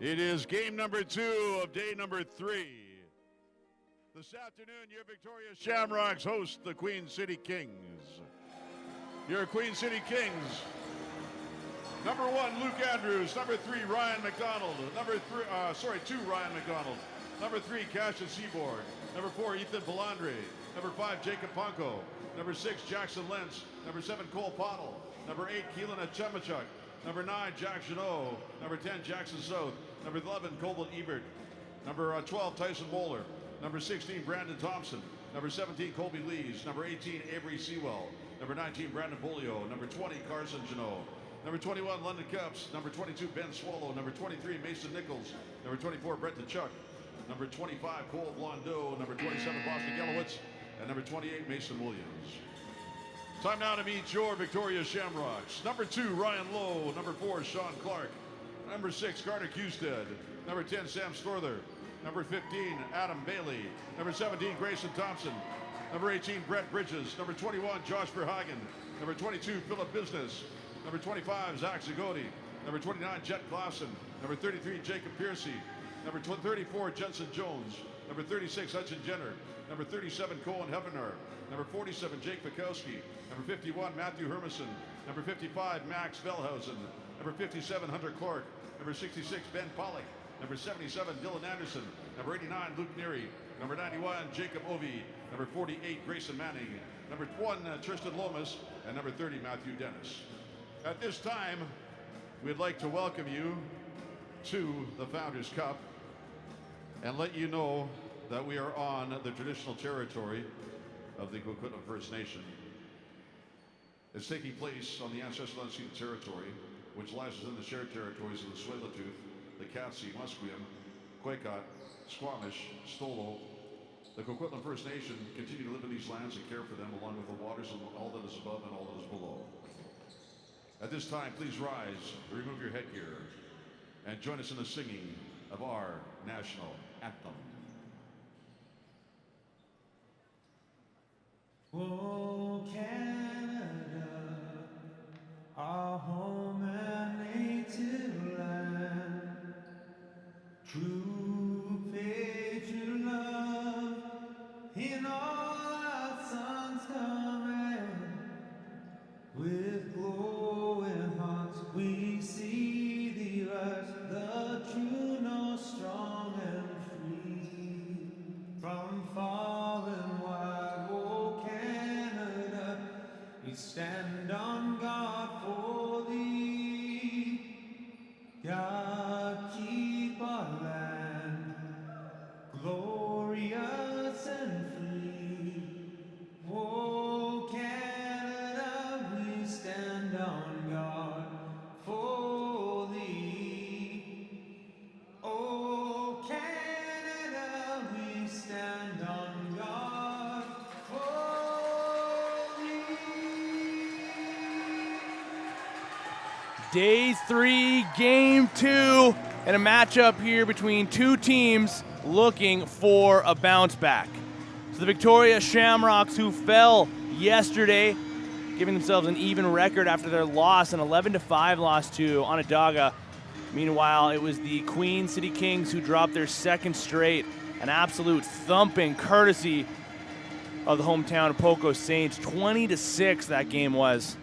It is game number 2 of day number 3. This afternoon, your Victoria Shamrocks host the Queen City Kings. Your Queen City Kings. Number 1, Luke Andrews. Number 3, Ryan McDonald. Number 2, Ryan McDonald. Number 3, Cassius Seaborg. Number 4, Ethan Palandre. Number 5, Jacob Ponko. Number 6, Jackson Lentz. Number 7, Cole Pottle. Number 8, Keelan Achemachuk. Number 9, Jack Janot. Number 10, Jackson South. Number 11, Colvin Ebert. Number 12, Tyson Bowler. Number 16, Brandon Thompson. Number 17, Colby Lees. Number 18, Avery Sewell. Number 19, Brandon Bolio. Number 20, Carson Janot. Number 21, London Cups. Number 22, Ben Swallow. Number 23, Mason Nichols. Number 24, Brett DeChuck. Number 25, Cole Blondeau. Number 27, Boston Gelowitz. And number 28, Mason Williams. Time now to meet your Victoria Shamrocks. Number 2, Ryan Lowe. Number 4, Sean Clark. Number 6, Carter Husted. Number 10, Sam Storther. Number 15, Adam Bailey. Number 17, Grayson Thompson. Number 18, Brett Bridges. Number 21, Josh Verhagen. Number 22, Philip Business. Number 25, Zach Zagoti. Number 29, Jet Clausen. Number 33, Jacob Piercy. Number 34, Jensen Jones. Number 36, Hudson Jenner. Number 37, Cohen Hevener. Number 47, Jake Bukowski. Number 51, Matthew Hermison. Number 55, Max Velhausen. Number 57, Hunter Clark. Number 66, Ben Pollock. Number 77, Dylan Anderson. Number 89, Luke Neary. Number 91, Jacob Ovi. Number 48, Grayson Manning. Number 1, Tristan Lomas. And number 30, Matthew Dennis. At this time, we'd like to welcome you to the Founders Cup and let you know that we are on the traditional territory of the Coquitlam First Nation. It's taking place on the ancestral unceded territory, which lies within the shared territories of the Tsleil-Waututh, the Katzie, Musqueam, Quecot, Squamish, Stolo. The Coquitlam First Nation continue to live in these lands and care for them, along with the waters and all that is above and all that is below. At this time, please rise, remove your headgear, and join us in the singing of our national anthem. Oh, Canada, our home and native land, true patriot love in all our sons command. With glowing hearts we see thee rise, the true north, strong and free, from fallen wide, oh Canada, we stand on guard for thee. God keep our land glorious and free. Oh Canada, we stand on guard for thee. Oh Canada, we stand on guard for thee. Day 3, game 2, and a matchup here between two teams looking for a bounce back. So the Victoria Shamrocks, who fell yesterday, giving themselves an even record after their loss, an 11-5 loss to Onondaga. Meanwhile, it was the Queen City Kings who dropped their second straight, an absolute thumping courtesy of the hometown Poco Saints. 20-6 that game was.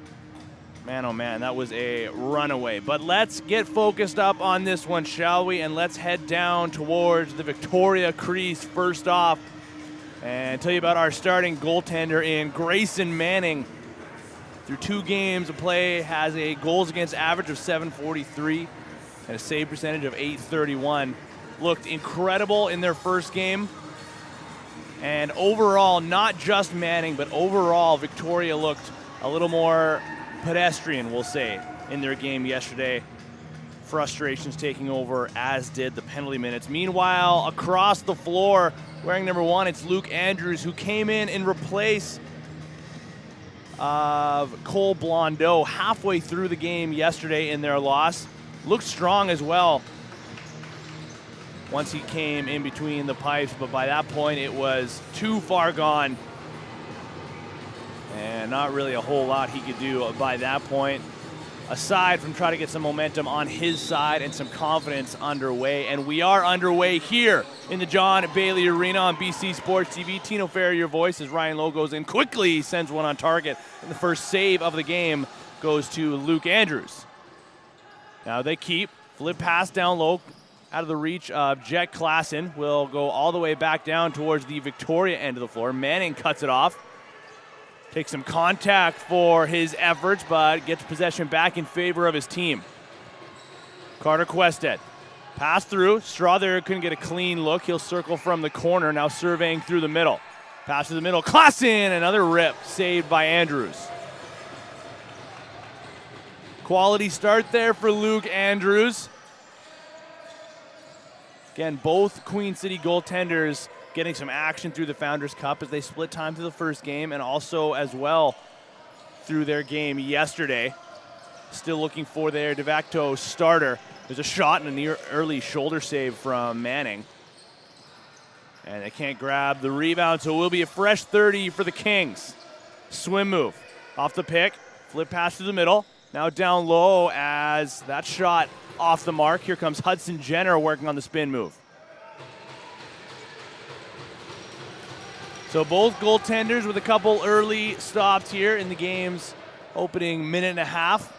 Man, oh man, that was a runaway. But let's get focused up on this one, shall we? And let's head down towards the Victoria crease first off and tell you about our starting goaltender in Grayson Manning. Through 2 games of play, has a goals against average of .743 and a save percentage of .831. Looked incredible in their first game. And overall, not just Manning, but overall, Victoria looked a little more pedestrian, we'll say, in their game yesterday. Frustrations taking over, as did the penalty minutes. Meanwhile, across the floor, wearing number 1, it's Luke Andrews, who came in replace of Cole Blondeau halfway through the game yesterday in their loss. Looked strong as well once he came in between the pipes, but by that point it was too far gone and not really a whole lot he could do by that point. aside from trying to get some momentum on his side and some confidence underway. And we are underway here in the John Bailey Arena on BC Sports TV. Tino Ferrer, your voice, as Ryan Lowe goes in quickly, sends one on target. And the first save of the game goes to Luke Andrews. Now they keep, flip pass down low, out of the reach of Jet Klassen. Will go all the way back down towards the Victoria end of the floor. Manning cuts it off. Takes some contact for his efforts, but gets possession back in favor of his team. Carter Quested. Pass through. Strother couldn't get a clean look. He'll circle from the corner, now surveying through the middle. Pass to the middle. Klassen, another rip, saved by Andrews. Quality start there for Luke Andrews. Again, both Queen City goaltenders getting some action through the Founders Cup as they split time through the first game and also as well through their game yesterday. Still looking for their de facto starter. There's a shot and a near early shoulder save from Manning. And they can't grab the rebound, so it will be a fresh 30 for the Kings. Swim move. Off the pick, flip pass to the middle. Now down low as that shot off the mark. Here comes Hudson Jenner working on the spin move. So both goaltenders with a couple early stops here in the game's opening minute and a half.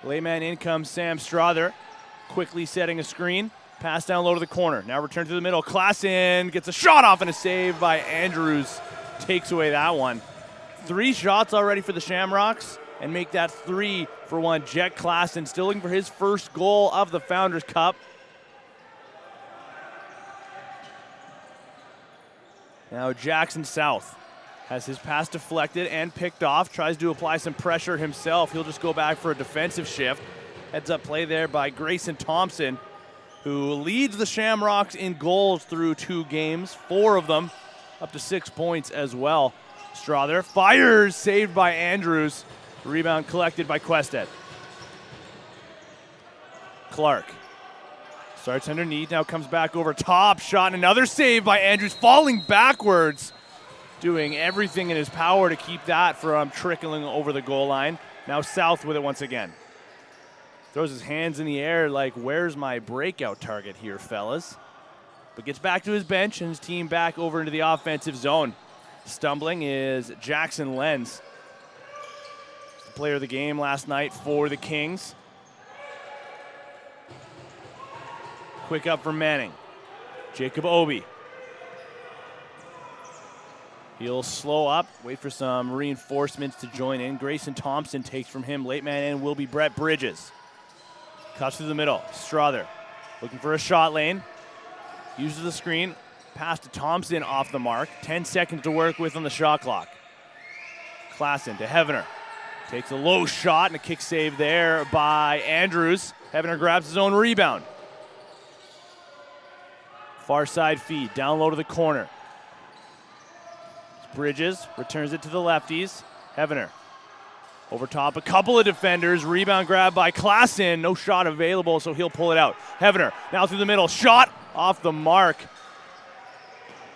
Layman in comes Sam Strother, quickly setting a screen. Pass down low to the corner. Now return to the middle. Klassen gets a shot off and a save by Andrews. Takes away that one. 3 shots already for the Shamrocks and make that 3 for 1. Jet Klassen still looking for his first goal of the Founders Cup. Now Jackson South has his pass deflected and picked off. Tries to apply some pressure himself. He'll just go back for a defensive shift. Heads up play there by Grayson Thompson, who leads the Shamrocks in goals through 2 games, 4 of them, up to 6 points as well. Strother fires, saved by Andrews. Rebound collected by Quested. Clark starts underneath, now comes back over top. Shot and another save by Andrews, falling backwards. Doing everything in his power to keep that from trickling over the goal line. Now South with it once again. Throws his hands in the air like, where's my breakout target here, fellas? But gets back to his bench and his team back over into the offensive zone. Stumbling is Jackson Lenz. The player of the game last night for the Kings. Quick up from Manning. Jacob Obi. He'll slow up, wait for some reinforcements to join in. Grayson Thompson takes from him. Late man in will be Brett Bridges. Cuts to the middle. Strother looking for a shot lane. Uses the screen. Pass to Thompson off the mark. 10 seconds to work with on the shot clock. Klassen to Hevener. Takes a low shot and a kick save there by Andrews. Hevener grabs his own rebound. Far side feed, down low to the corner. Bridges returns it to the lefties. Hevener over top, a couple of defenders. Rebound grab by Klassen. No shot available, so he'll pull it out. Hevener now through the middle. Shot off the mark.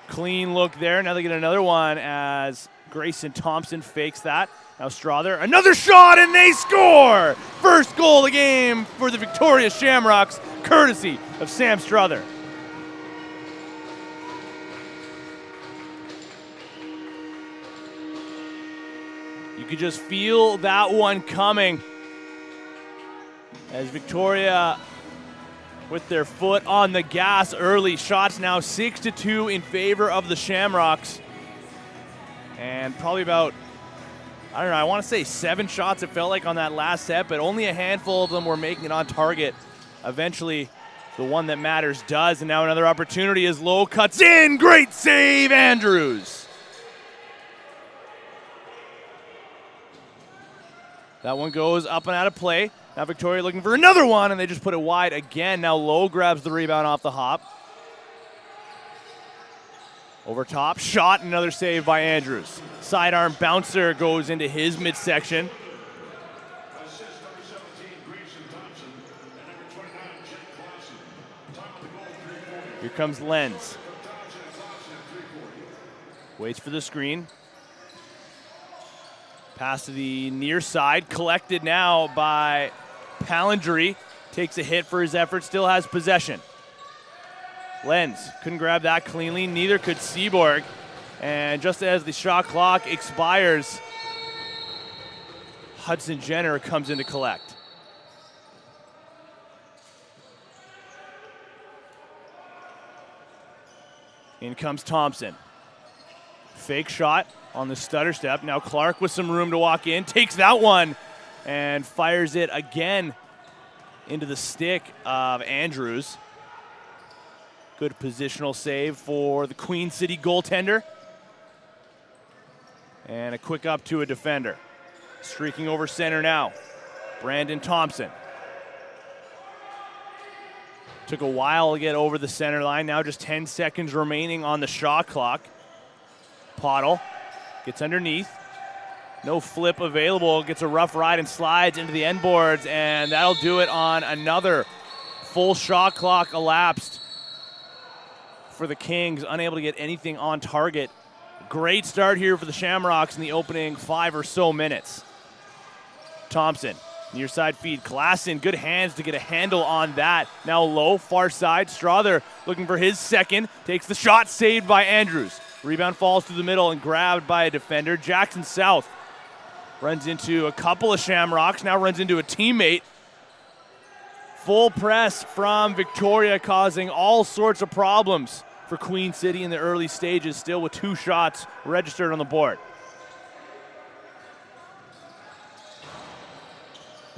Clean look there. Now they get another one as Grayson Thompson fakes that. Now Strother, another shot, and they score! First goal of the game for the Victoria Shamrocks, courtesy of Sam Strother. You could just feel that one coming as Victoria with their foot on the gas early. Shots now 6-2 in favor of the Shamrocks. And probably about, I don't know, I want to say 7 shots it felt like on that last set, but only a handful of them were making it on target. Eventually, the one that matters does. And now another opportunity as Lowe cuts in. Great save, Andrews. That one goes up and out of play. Now Victoria looking for another one, and they just put it wide again. Now Lowe grabs the rebound off the hop. Over top, shot, another save by Andrews. Sidearm bouncer goes into his midsection. Here comes Lenz. Waits for the screen. Pass to the near side, collected now by Palindry. Takes a hit for his effort, still has possession. Lenz couldn't grab that cleanly, neither could Seaborg. And just as the shot clock expires, Hudson Jenner comes in to collect. In comes Thompson. Fake shot on the stutter step. Now Clark with some room to walk in, takes that one and fires it again into the stick of Andrews. Good positional save for the Queen City goaltender. And a quick up to a defender. Streaking over center now, Brandon Thompson. Took a while to get over the center line. Now just 10 seconds remaining on the shot clock. Pottle gets underneath. No flip available. Gets a rough ride and slides into the end boards, and that'll do it on another full shot clock elapsed for the Kings. Unable to get anything on target. Great start here for the Shamrocks in the opening 5 or so minutes. Thompson. Near side feed, Klassen, good hands to get a handle on that. Now low, far side, Strother looking for his second. Takes the shot, saved by Andrews. Rebound falls through the middle and grabbed by a defender. Jackson South runs into a couple of Shamrocks, now runs into a teammate. Full press from Victoria, causing all sorts of problems for Queen City in the early stages, still with 2 shots registered on the board.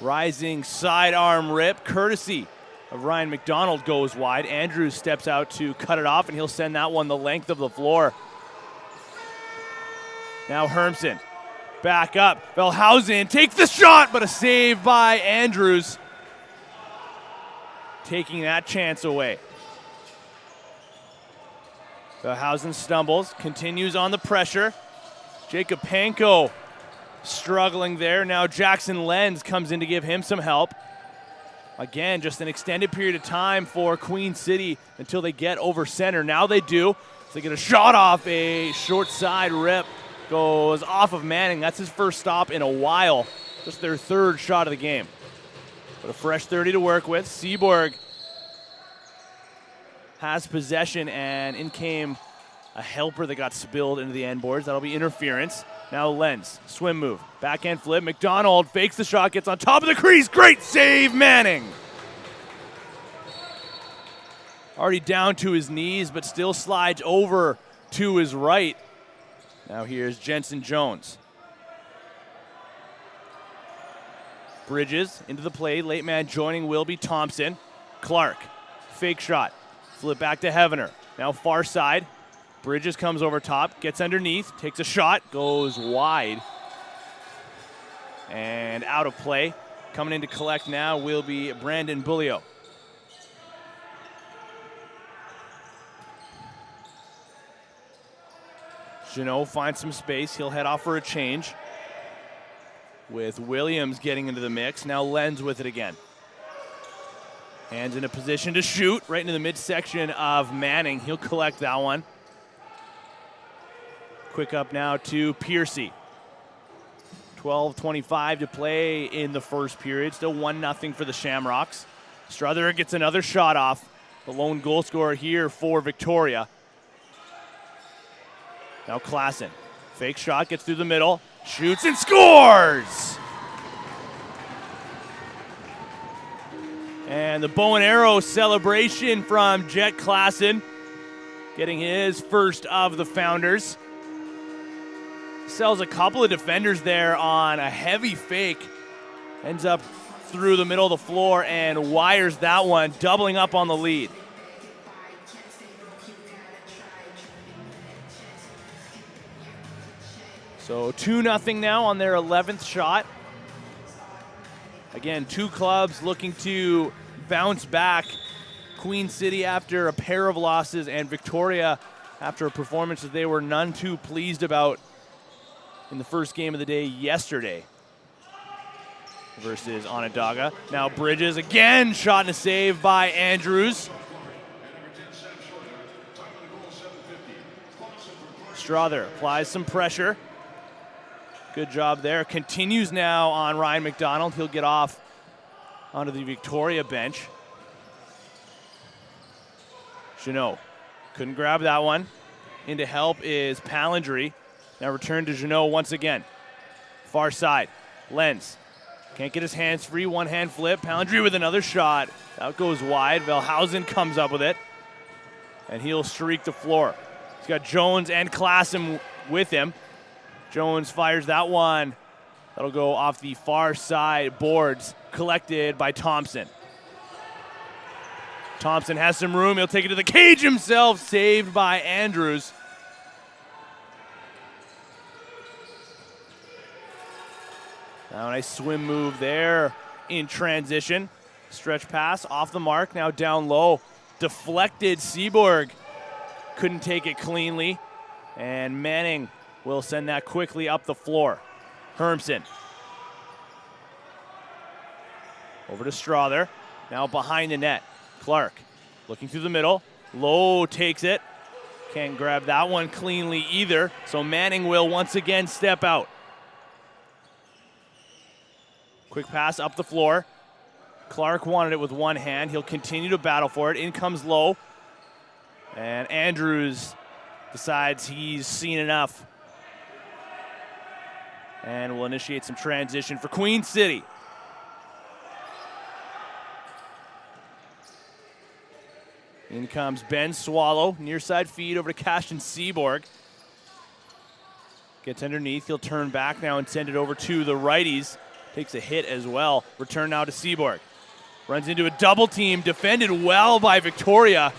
Rising sidearm rip, courtesy of Ryan McDonald, goes wide. Andrews steps out to cut it off, and he'll send that one the length of the floor. Now Hermsen, back up. Velhausen takes the shot, but a save by Andrews, taking that chance away. Velhausen stumbles, continues on the pressure. Jacob Panko struggling there. Now Jackson Lenz comes in to give him some help. Again, just an extended period of time for Queen City until they get over center. Now they do. So they get a shot off, a short side rip. Goes off of Manning. That's his first stop in a while. Just their 3rd shot of the game. But a fresh 30 to work with. Seaborg has possession, and in came a helper that got spilled into the end boards. That'll be interference. Now Lenz, swim move, backhand flip. McDonald fakes the shot, gets on top of the crease. Great save, Manning. Already down to his knees, but still slides over to his right. Now here's Jensen Jones. Bridges into the play. Late man joining will be Thompson. Clark, fake shot. Flip back to Hevener. Now far side. Bridges comes over top, gets underneath, takes a shot, goes wide. And out of play. Coming in to collect now will be Brandon Bullio. Jeannot finds some space. He'll head off for a change, with Williams getting into the mix. Now Lenz with it again. Hands in a position to shoot right into the midsection of Manning. He'll collect that one. Quick up now to Piercy. 12:25 to play in the first period. Still 1-0 for the Shamrocks. Strother gets another shot off. The lone goal scorer here for Victoria. Now Klassen. Fake shot, gets through the middle, shoots and scores! And the bow and arrow celebration from Jet Klassen, getting his first of the Founders. Sells a couple of defenders there on a heavy fake. Ends up through the middle of the floor and wires that one, doubling up on the lead. So 2-0 now on their 11th shot. Again, 2 clubs looking to bounce back. Queen City after a pair of losses, and Victoria after a performance that they were none too pleased about in the first game of the day yesterday versus Onondaga. Now Bridges again, shot and a save by Andrews. Strother applies some pressure. Good job there. Continues now on Ryan McDonald. He'll get off onto the Victoria bench. Jeannot couldn't grab that one. In to help is Palindry. Now return to Jeannot once again. Far side. Lenz can't get his hands free. One hand flip. Palindry with another shot. That goes wide. Velhausen comes up with it. And he'll streak the floor. He's got Jones and Klassen with him. Jones fires that one. That'll go off the far side boards, collected by Thompson. Thompson has some room. He'll take it to the cage himself. Saved by Andrews. Now a nice swim move there in transition. Stretch pass off the mark. Now down low. Deflected Seaborg. Couldn't take it cleanly. And Manning will send that quickly up the floor. Hermsen. Over to Strother. Now behind the net. Clark looking through the middle. Lowe takes it. Can't grab that one cleanly either. So Manning will once again step out. Quick pass up the floor. Clark wanted it with one hand. He'll continue to battle for it. In comes Lowe. And Andrews decides he's seen enough. And will initiate some transition for Queen City. In comes Ben Swallow. Near side feed over to Cashin Seaborg. Gets underneath. He'll turn back now and send it over to the righties. Takes a hit as well. Return now to Seaborg. Runs into a double team. Defended well by Victoria.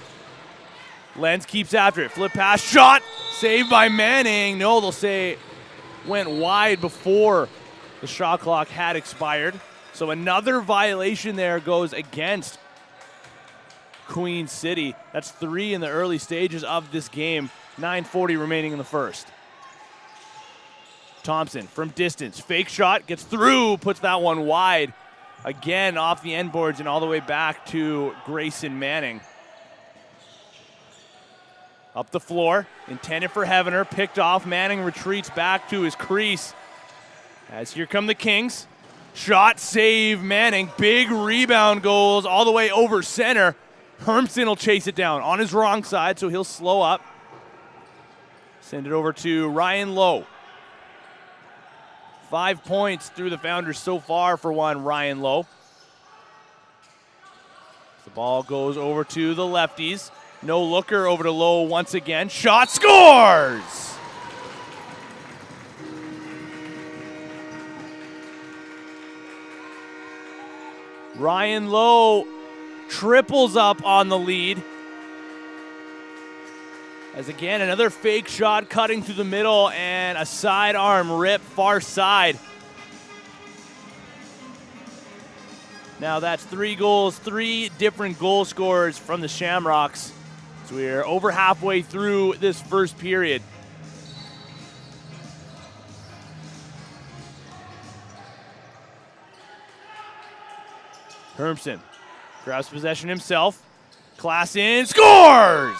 Lenz keeps after it. Flip pass. Shot. Saved by Manning. No, they'll say went wide before the shot clock had expired. So another violation there goes against Queen City. That's 3 in the early stages of this game. 9:40 remaining in the first. Thompson from distance. Fake shot. Gets through. Puts that one wide. Again off the end boards and all the way back to Grayson Manning. Up the floor. Intended for Heavener. Picked off. Manning retreats back to his crease. As here come the Kings. Shot, save, Manning. Big rebound goals all the way over center. Hermsen will chase it down on his wrong side, so he'll slow up. Send it over to Ryan Lowe. 5 points through the Founders so far for one, Ryan Lowe. The ball goes over to the lefties. No looker over to Lowe once again. Shot, scores! Ryan Lowe triples up on the lead. As again, another fake shot cutting through the middle and a sidearm rip far side. Now that's 3 goals, 3 different goal scorers from the Shamrocks. So we're over halfway through this first period. Hermsen grabs possession himself. Klassen scores!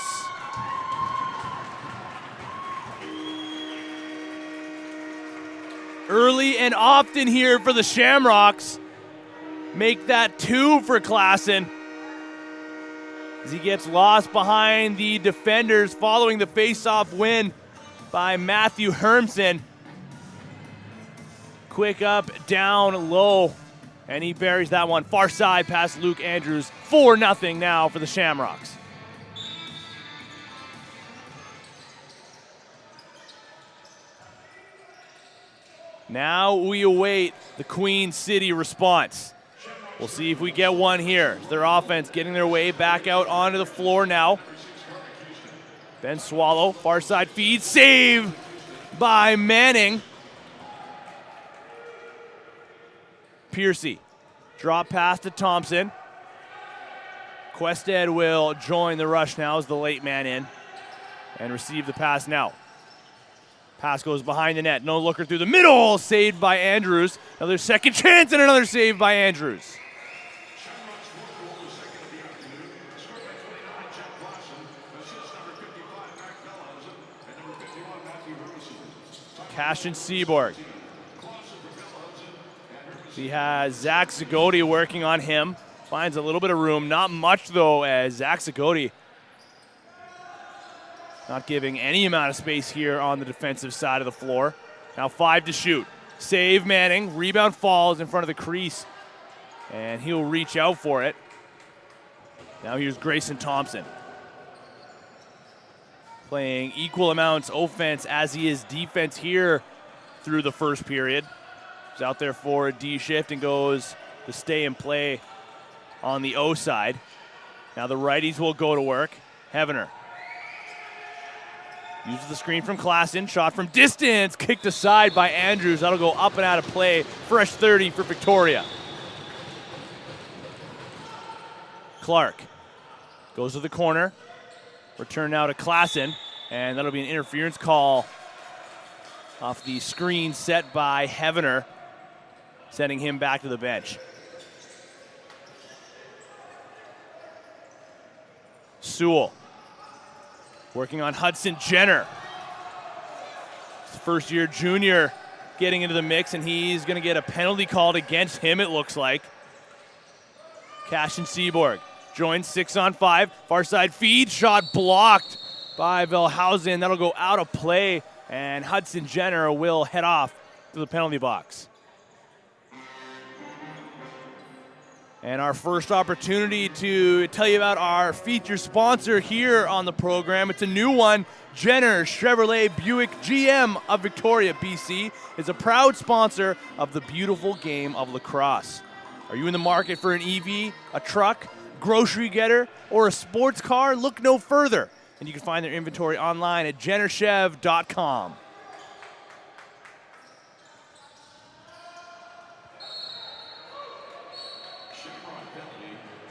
Early and often here for the Shamrocks. Make that 2 for Klassen. As he gets lost behind the defenders following the face-off win by Matthew Hermsen. Quick up, down, low. And he buries that one far side past Luke Andrews. 4-0 now for the Shamrocks. Now we await the Queen City response. We'll see if we get one here. Their offense getting their way back out onto the floor now. Ben Swallow, far side feed, save by Manning. Piercy, drop pass to Thompson. Quested will join the rush now as the late man in and receive the pass now. Pass goes behind the net. No looker through the middle. Saved by Andrews. Another second chance and another save by Andrews. Cashin Seaborg He has Zach Zagoti working on him. Finds a little bit of room. Not much, though, as Zach Zagoti not giving any amount of space here on the defensive side of the floor. Now 5 to shoot. Save Manning. Rebound falls in front of the crease. And he'll reach out for it. Now here's Grayson Thompson. Playing equal amounts offense as he is defense here through the first period. He's out there for a D shift and goes to stay and play on the O side. Now the righties will go to work. Hevener uses the screen from Klassen. Shot from distance. Kicked aside by Andrews. That'll go up and out of play. Fresh 30 for Victoria. Clark goes to the corner. Return now to Klassen. And that'll be an interference call off the screen set by Hevener, sending him back to the bench. Sewell working on Hudson Jenner. First-year junior getting into the mix, and he's going to get a penalty called against him, it looks like. Cashin Seaborg joins 6-on-5. Far side feed, shot blocked by Velhausen. That'll go out of play, and Hudson Jenner will head off to the penalty box. And our first opportunity to tell you about our feature sponsor here on the program. It's a new one. Jenner Chevrolet Buick GM of Victoria, BC is a proud sponsor of the beautiful game of lacrosse. Are you in the market for an EV, a truck, grocery getter, or a sports car? Look no further. And you can find their inventory online at jennerchev.com.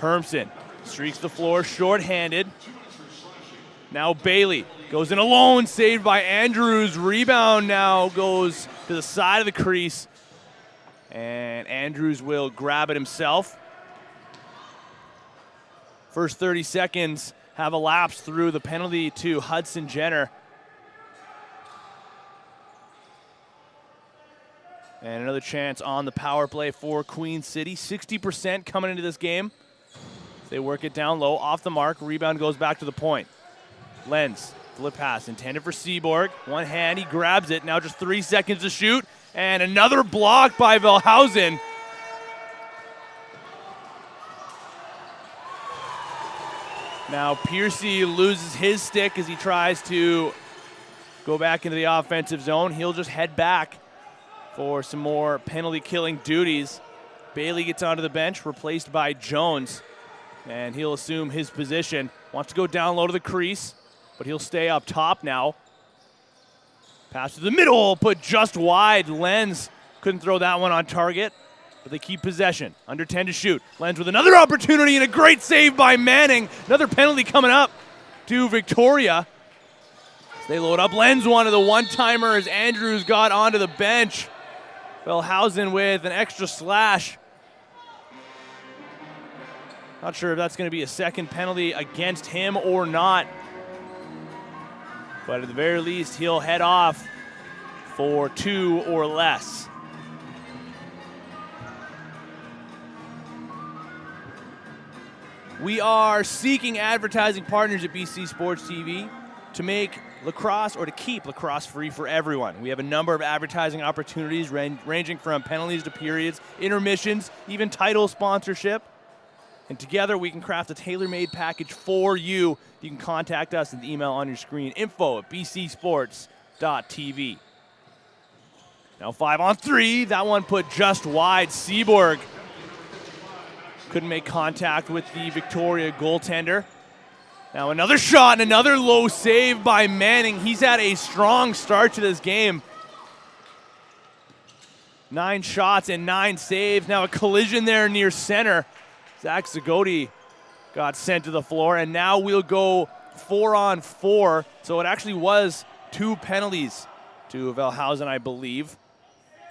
Hermsen streaks the floor short-handed. Now Bailey goes in alone, saved by Andrews. Rebound now goes to the side of the crease, and Andrews will grab it himself. First 30 seconds have elapsed through the penalty to Hudson Jenner. And another chance on the power play for Queen City. 60% coming into this game. They work it down low, off the mark. Rebound goes back to the point. Lenz, flip pass intended for Seaborg. One hand, he grabs it. Now just 3 seconds to shoot. And another block by Velhausen. Now Piercy loses his stick as he tries to go back into the offensive zone. He'll just head back for some more penalty killing duties. Bailey gets onto the bench, replaced by Jones. And he'll assume his position. Wants to go down low to the crease, but he'll stay up top now. Pass to the middle, put just wide. Lenz couldn't throw that one on target, but they keep possession. Under 10 to shoot. Lenz with another opportunity and a great save by Manning. Another penalty coming up to Victoria. As they load up Lenz one of the one-timer as Andrews got onto the bench. Velhausen with an extra slash. Not sure if that's going to be a second penalty against him or not. But at the very least, he'll head off for 2 or less. We are seeking advertising partners at BC Sports TV to make lacrosse or to keep lacrosse free for everyone. We have a number of advertising opportunities ranging from penalties to periods, intermissions, even title sponsorship. And together we can craft a tailor-made package for you. You can contact us at the email on your screen, info@bcsports.tv. Now 5-on-3, that one put just wide. Seaborg couldn't make contact with the Victoria goaltender. Now another shot and another low save by Manning. He's had a strong start to this game. 9 shots and 9 saves. Now a collision there near center. Zach Zagoti got sent to the floor, and now we'll go 4-on-4. So it actually was 2 penalties to Velhausen, I believe.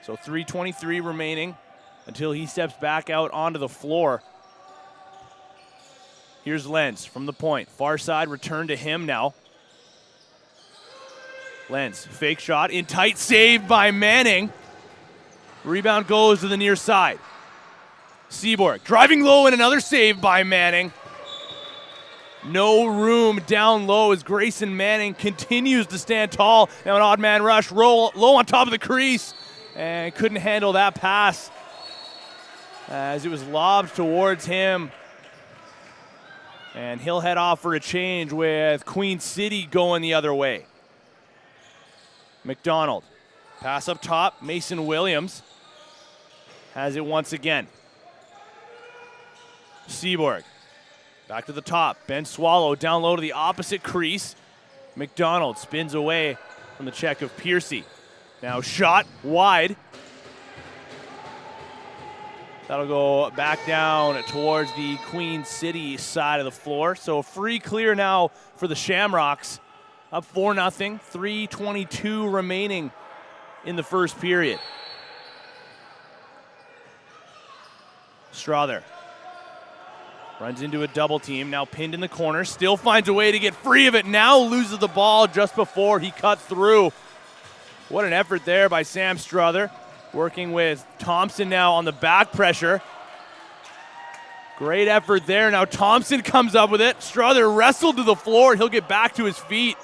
So 3:23 remaining until he steps back out onto the floor. Here's Lenz from the point. Far side, return to him now. Lenz, fake shot, in tight, save by Manning. Rebound goes to the near side. Seaborg driving low and another save by Manning. No room down low as Grayson Manning continues to stand tall. Now an odd man rush, roll low on top of the crease, and couldn't handle that pass as it was lobbed towards him. And he'll head off for a change with Queen City going the other way. McDonald, pass up top, Mason Williams has it once again. Seaborg. Back to the top. Ben Swallow down low to the opposite crease. McDonald spins away from the check of Piercy. Now shot wide. That'll go back down towards the Queen City side of the floor. So free clear now for the Shamrocks. Up 4-0. 3:22 remaining in the first period. Strother runs into a double team, now pinned in the corner, still finds a way to get free of it, now loses the ball just before he cut through. What an effort there by Sam Strother, working with Thompson now on the back pressure. Great effort there, now Thompson comes up with it. Strother wrestled to the floor, he'll get back to his feet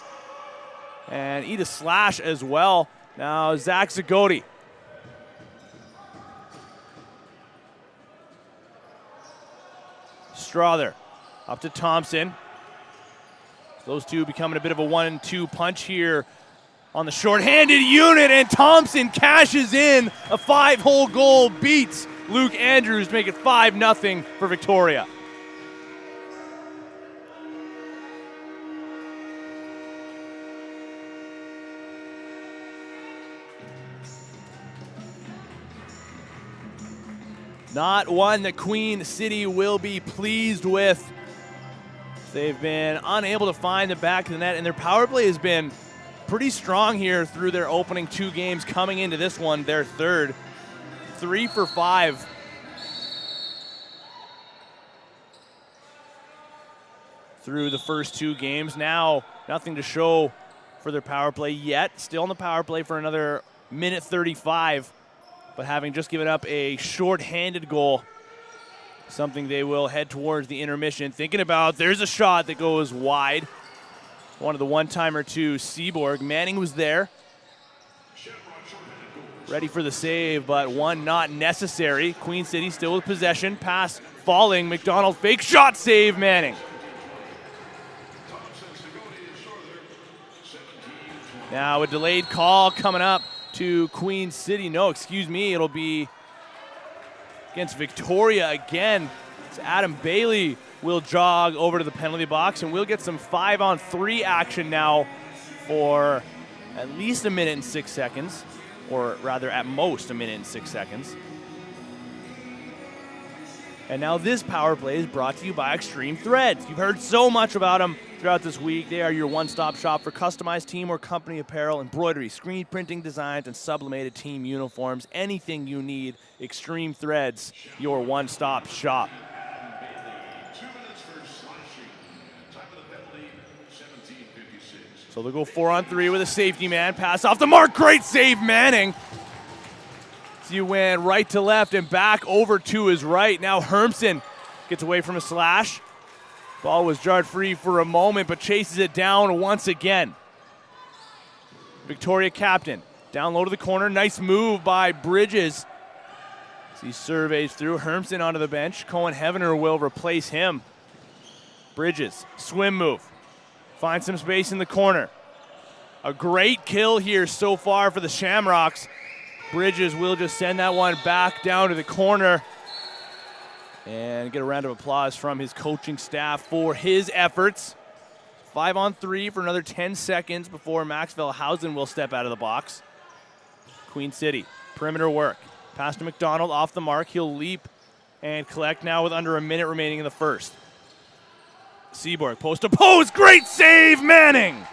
and eat a slash as well. Now Zach Zagoti. Strother up to Thompson. Those two becoming a bit of a 1-2 punch here on the short-handed unit, and Thompson cashes in. A 5-hole goal beats Luke Andrews to make it 5-0 for Victoria. Not one that Queen City will be pleased with. They've been unable to find the back of the net, and their power play has been pretty strong here through their opening 2 games. Coming into this one, their third. 3 for 5. Through the first 2 games. Now, nothing to show for their power play yet. Still on the power play for another minute 35. But having just given up a short-handed goal, something they will head towards the intermission. Thinking about, there's a shot that goes wide. One of the one-timer to Seaborg. Manning was there, ready for the save, but one not necessary. Queen City still with possession. Pass falling. McDonald fake shot, save Manning. Now a delayed call coming up to Queen City. No, excuse me, it'll be against Victoria again. So Adam Bailey will jog over to the penalty box, and we'll get some 5-on-3 action now for at least 1 minute and 6 seconds, or rather at most 1 minute and 6 seconds. And now this power play is brought to you by Extreme Threads. You've heard so much about them throughout this week. They are your one-stop shop for customized team or company apparel, embroidery, screen printing designs, and sublimated team uniforms. Anything you need, Extreme Threads, your one-stop shop. So they'll go 4-on-3 with a safety man. Pass off the mark. Great save, Manning. So you went right to left and back over to his right. Now Hermson gets away from a slash. Ball was jarred free for a moment, but chases it down once again. Victoria captain down low to the corner. Nice move by Bridges. As he surveys through. Hermson onto the bench. Cohen Heavener will replace him. Bridges, swim move. Finds some space in the corner. A great kill here so far for the Shamrocks. Bridges will just send that one back down to the corner and get a round of applause from his coaching staff for his efforts. 5-on-3 for another 10 seconds before Max Velhausen will step out of the box. Queen City, perimeter work. Pass to McDonald, off the mark. He'll leap and collect now with under 1 minute remaining in the first. Seaborg, post to post, great save, Manning!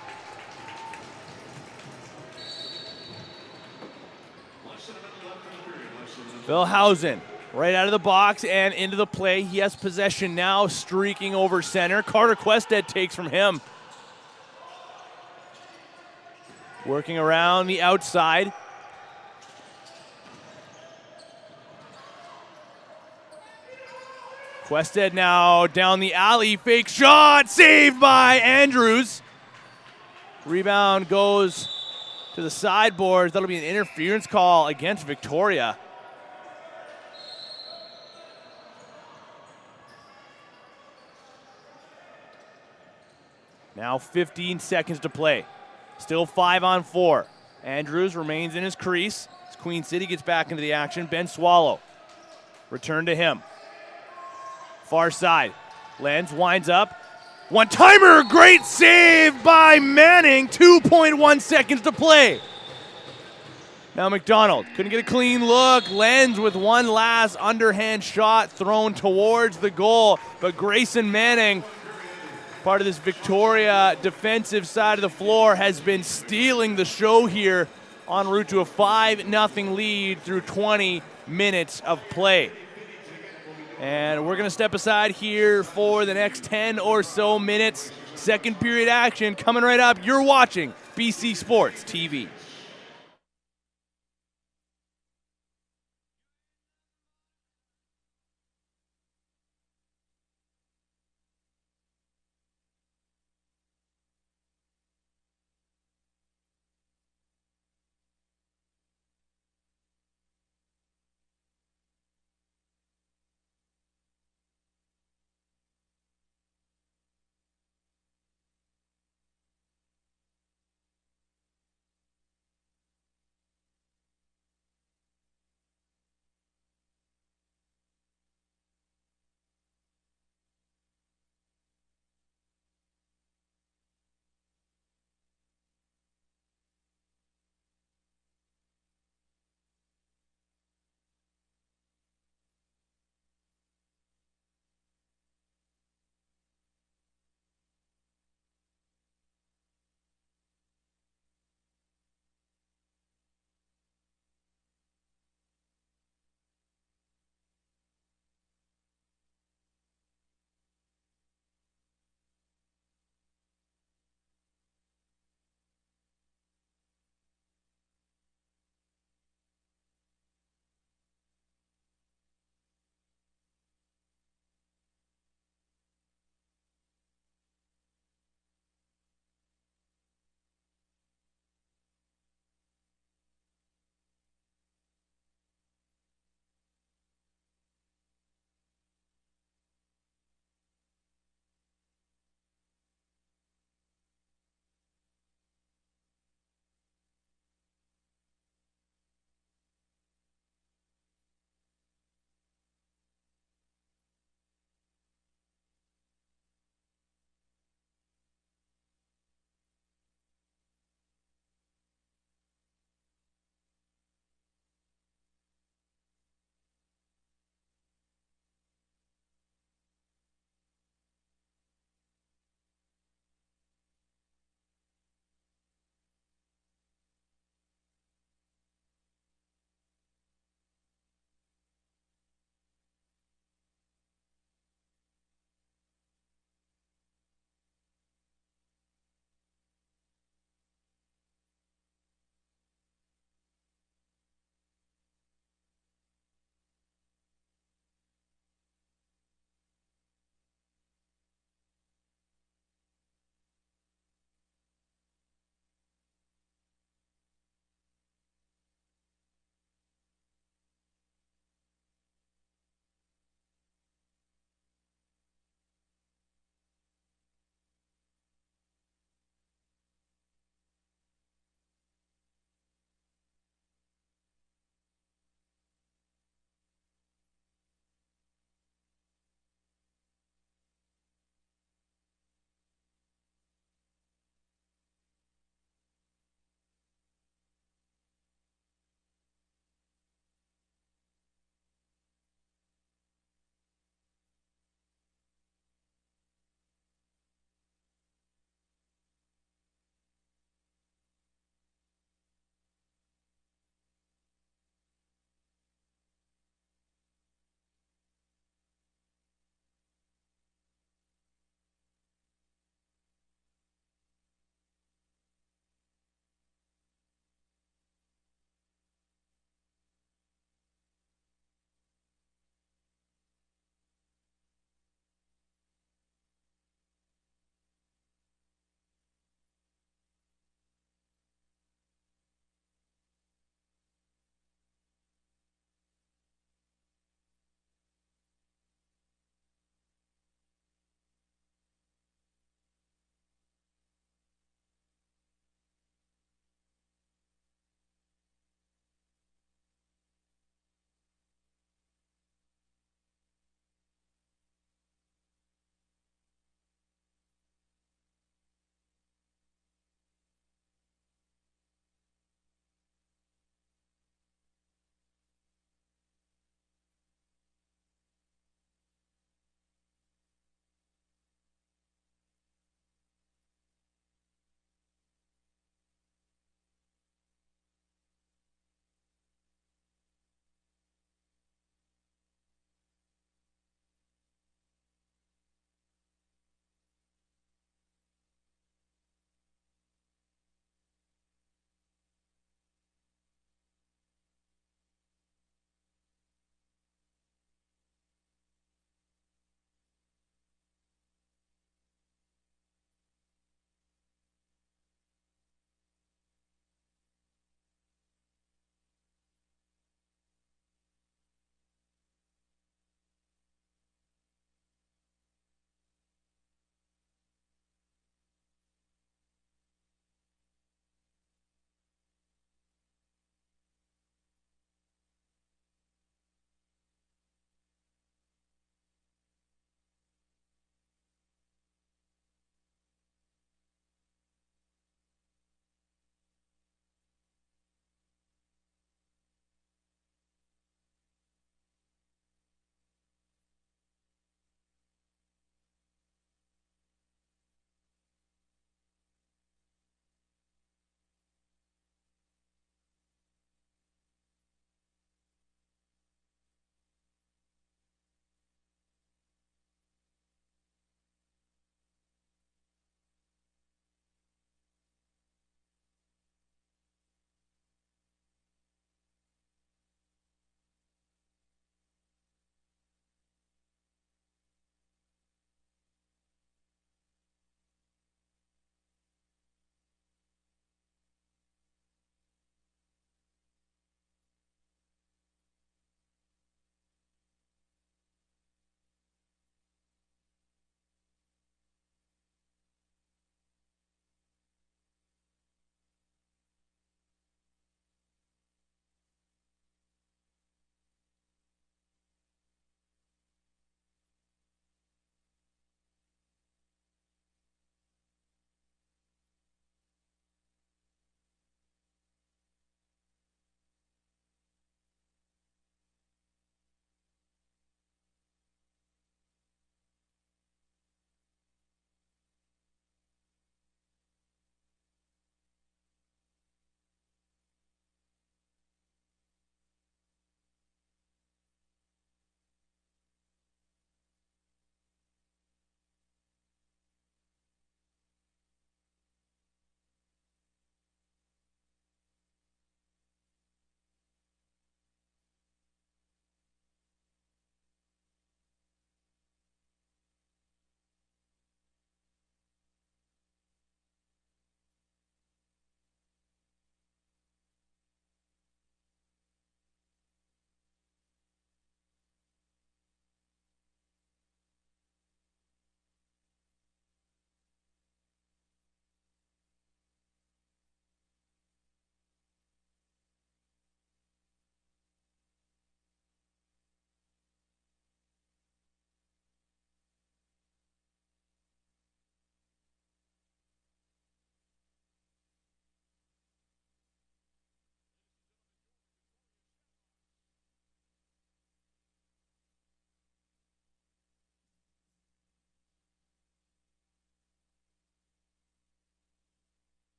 Velhausen right out of the box and into the play. He has possession now, streaking over center. Carter Quested takes from him. Working around the outside. Quested now down the alley, fake shot, saved by Andrews. Rebound goes to the sideboards. That'll be an interference call against Victoria. Now 15 seconds to play. Still 5-on-4. Andrews remains in his crease. As Queen City gets back into the action. Ben Swallow. Return to him. Far side. Lenz winds up. One-timer, great save by Manning. 2.1 seconds to play. Now McDonald couldn't get a clean look. Lenz with one last underhand shot thrown towards the goal. But Grayson Manning, part of this Victoria defensive side of the floor, has been stealing the show here en route to a 5-0 lead through 20 minutes of play. And we're going to step aside here for the next 10 or so minutes. Second period action coming right up. You're watching BC Sports TV.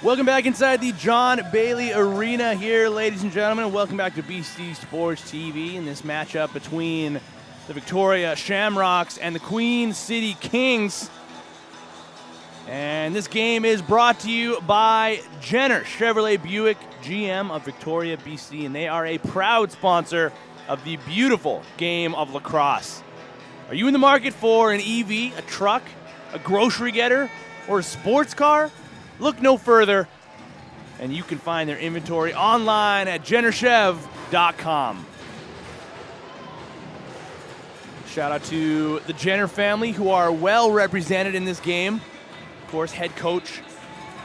Welcome back inside the John Bailey Arena here, ladies and gentlemen. Welcome back to BC Sports TV in this matchup between the Victoria Shamrocks and the Queen City Kings. And this game is brought to you by Jenner Chevrolet Buick, GM of Victoria, BC, and they are a proud sponsor of the beautiful game of lacrosse. Are you in the market for an EV, a truck, a grocery getter, or a sports car? Look no further, and you can find their inventory online at jennerchev.com. Shout out to the Jenner family, who are well represented in this game. Of course, head coach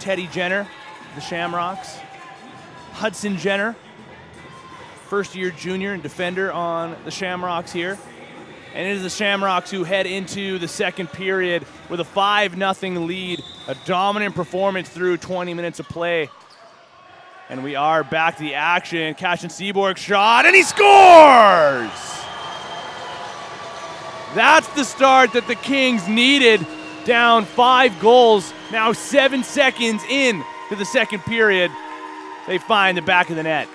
Teddy Jenner, the Shamrocks. Hudson Jenner, first-year junior and defender on the Shamrocks here. And it is the Shamrocks who head into the second period with a 5-0 lead, a dominant performance through 20 minutes of play. And we are back to the action. Cashin Seaborg shot, and he scores! That's the start that the Kings needed, down 5 goals. Now 7 seconds in to the second period. They find the back of the net.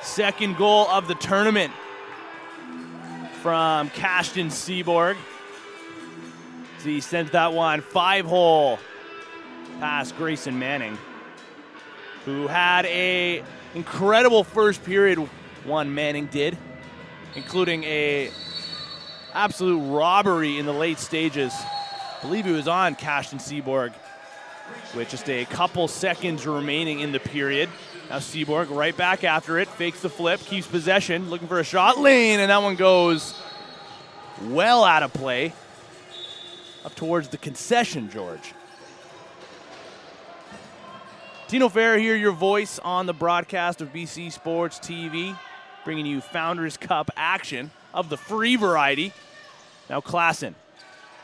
Second goal of the tournament from Cashin Seaborg. He sends that one 5-hole past Grayson Manning, who had a incredible first period. One Manning did, including a absolute robbery in the late stages. I believe he was on Cashin Seaborg with just a couple seconds remaining in the period. Now Seaborg right back after it, fakes the flip, keeps possession, looking for a shot lane, and that one goes well out of play. Up towards the concession, George. Tino Ferrer here, your voice on the broadcast of BC Sports TV, bringing you Founders Cup action of the free variety. Now Klassen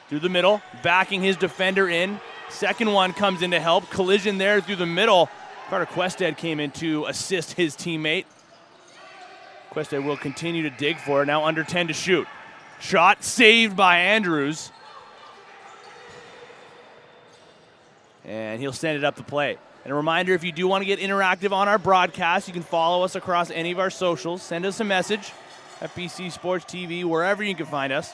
through the middle, backing his defender in. Second one comes in to help. Collision there through the middle. Carter Quested came in to assist his teammate. Quested will continue to dig for it. Now under 10 to shoot. Shot saved by Andrews. And he'll send it up the play. And a reminder, if you do want to get interactive on our broadcast, you can follow us across any of our socials. Send us a message at BC Sports TV, wherever you can find us.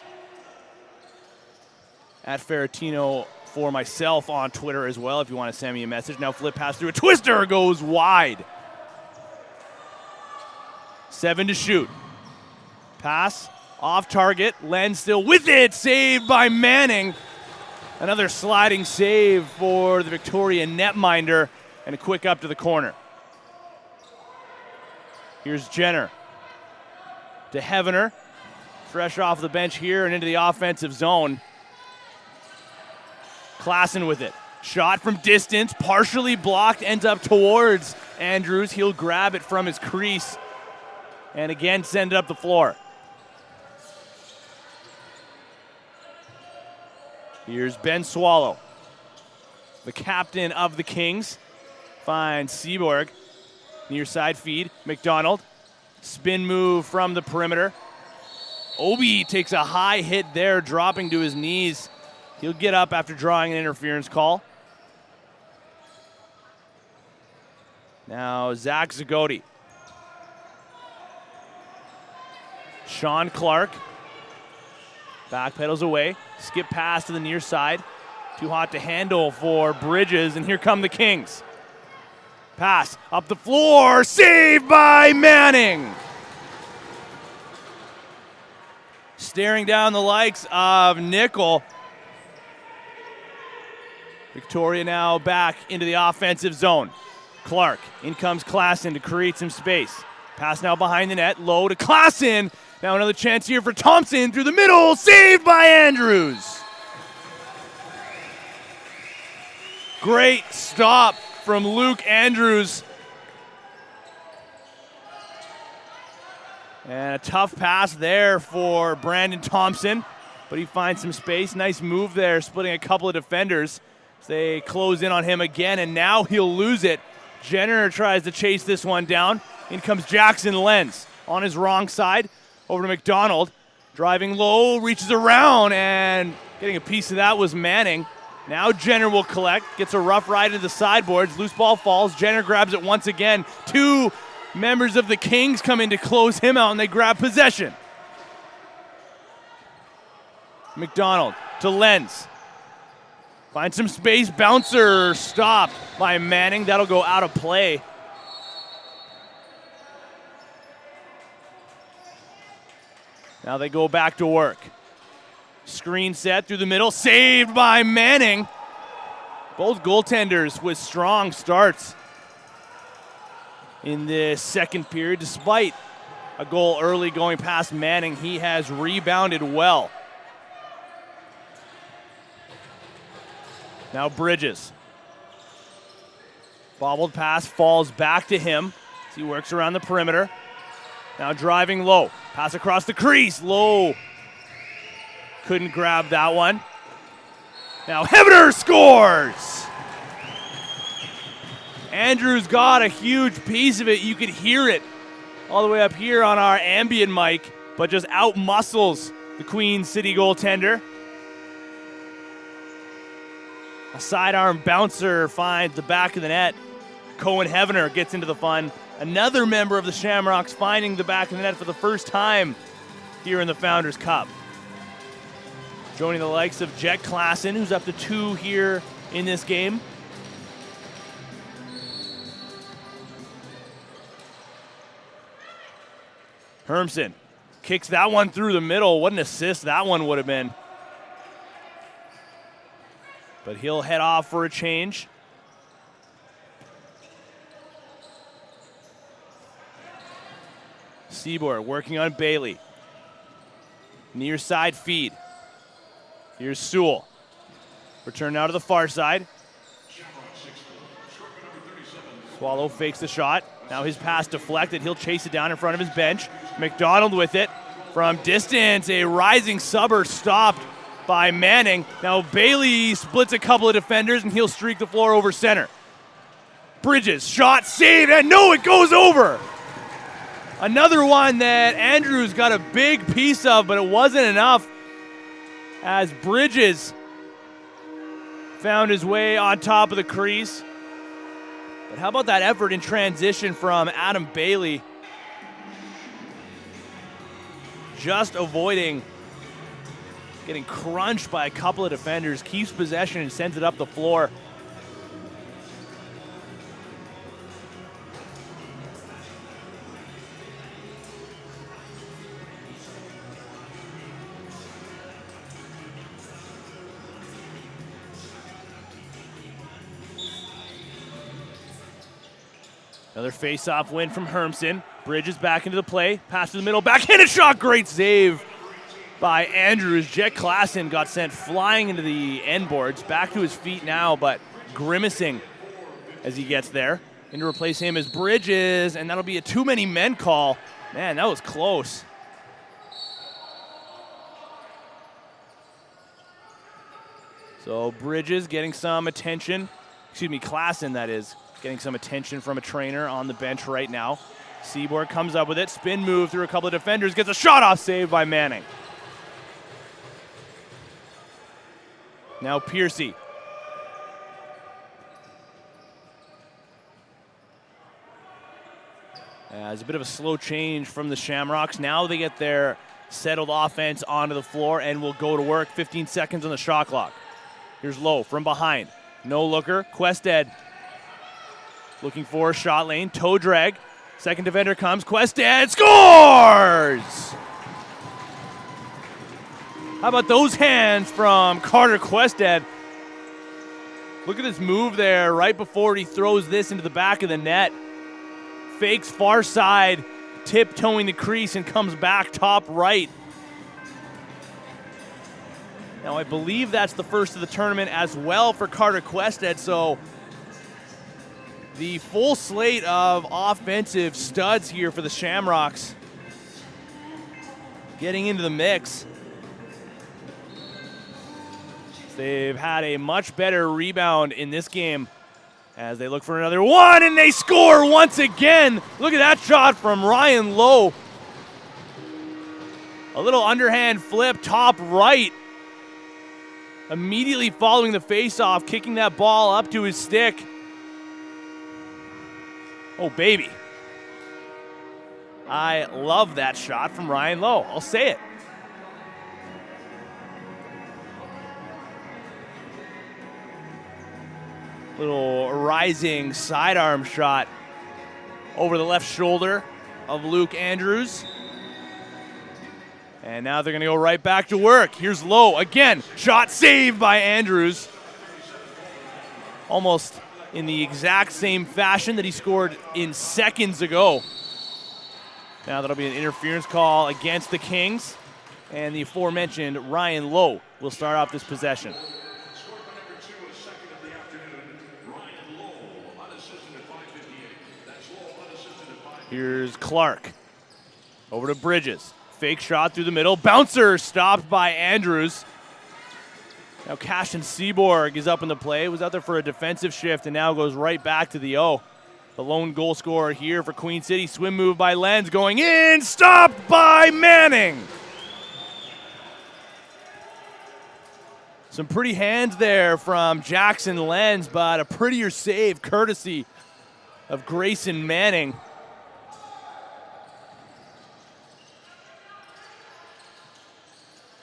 At Ferratino for myself on Twitter as well, if you want to send me a message. Now flip pass through a twister, goes wide. 7 to shoot. Pass off target. Len still with it. Saved by Manning. Another sliding save for the Victoria netminder, and a quick up to the corner. Here's Jenner to Heavener. Fresh off the bench here and into the offensive zone. Klassen with it. Shot from distance, partially blocked, ends up towards Andrews. He'll grab it from his crease and again send it up the floor. Here's Ben Swallow, the captain of the Kings. Finds Seaborg. Near side feed. McDonald. Spin move from the perimeter. Obi takes a high hit there, dropping to his knees. He'll get up after drawing an interference call. Now Zach Zagoti. Sean Clark. Backpedals away. Skip pass to the near side. Too hot to handle for Bridges, and here come the Kings. Pass up the floor. Saved by Manning. Staring down the likes of Nickel. Victoria now back into the offensive zone. Clark, in comes Klassen to create some space. Pass now behind the net, low to Klassen. Now another chance here for Thompson through the middle, saved by Andrews. Great stop from Luke Andrews. And a tough pass there for Brandon Thompson, but he finds some space. Nice move there, splitting a couple of defenders. They close in on him again, and now he'll lose it. Jenner tries to chase this one down. In comes Jackson Lenz on his wrong side. Over to McDonald. Driving low, reaches around, and getting a piece of that was Manning. Now Jenner will collect, gets a rough ride into the sideboards. Loose ball falls. Jenner grabs it once again. Two members of the Kings come in to close him out, and they grab possession. McDonald to Lenz. Finds some space. Bouncer stopped by Manning. That'll go out of play. Now they go back to work. Screen set through the middle. Saved by Manning. Both goaltenders with strong starts in the second period. Despite a goal early going past Manning, he has rebounded well. Now Bridges. Bobbled pass falls back to him as he works around the perimeter. Now driving low. Pass across the crease. Low. Couldn't grab that one. Now Hebner scores! Andrews got a huge piece of it. You could hear it all the way up here on our ambient mic, but just out-muscles the Queen City goaltender. A sidearm bouncer finds the back of the net. Cohen Hebner gets into the fun. Another member of the Shamrocks finding the back of the net for the first time here in the Founders Cup. Joining the likes of Jet Klassen, who's up to 2 here in this game. Hermsen kicks that one through the middle. What an assist that one would have been. But he'll head off for a change. Seaboard working on Bailey. Near side feed. Here's Sewell. Return now to the far side. Swallow fakes the shot. Now his pass deflected. He'll chase it down in front of his bench. McDonald with it. From distance, a rising subber stopped by Manning. Now Bailey splits a couple of defenders and he'll streak the floor over center. Bridges, shot, save, and no, it goes over. Another one that Andrews got a big piece of, but it wasn't enough as Bridges found his way on top of the crease. But how about that effort in transition from Adam Bailey? Just avoiding getting crunched by a couple of defenders, keeps possession and sends it up the floor. Another face-off win from Hermsen. Bridges back into the play. Pass to the middle. Backhanded shot. Great save by Andrews. Jet Klassen got sent flying into the end boards. Back to his feet now, but grimacing as he gets there. In to replace him is Bridges, and that'll be a too many men call. Man, that was close. So Bridges getting some attention. Excuse me, Klassen, that is. Getting some attention from a trainer on the bench right now. Seaboard comes up with it. Spin move through a couple of defenders. Gets a shot off save by Manning. Now Piercy. It's a bit of a slow change from the Shamrocks. Now they get their settled offense onto the floor and will go to work. 15 seconds on the shot clock. Here's Lowe from behind. No looker. Quested looking for a shot lane. Toe drag. Second defender comes. Quested scores! How about those hands from Carter Quested? Look at this move there right before he throws this into the back of the net. Fakes far side, tiptoeing the crease and comes back top right. Now I believe that's the first of the tournament as well for Carter Quested, so the full slate of offensive studs here for the Shamrocks getting into the mix. They've had a much better rebound in this game as they look for another one, and they score once again. Look at that shot from Ryan Lowe. A little underhand flip, top right. Immediately following the face-off, kicking that ball up to his stick. Oh, baby. I love that shot from Ryan Lowe. I'll say it. Little rising sidearm shot over the left shoulder of Luke Andrews. And now they're going to go right back to work. Here's Lowe again. Shot saved by Andrews. Almost in the exact same fashion that he scored in seconds ago. Now that'll be an interference call against the Kings. And the aforementioned Ryan Lowe will start off this possession. Here's Clark. Over to Bridges. Fake shot through the middle. Bouncer stopped by Andrews. Now Cashin Seaborg is up in the play. Was out there for a defensive shift and now goes right back to the O. The lone goal scorer here for Queen City. Swim move by Lenz going in. Stopped by Manning. Some pretty hands there from Jackson Lenz, but a prettier save courtesy of Grayson Manning.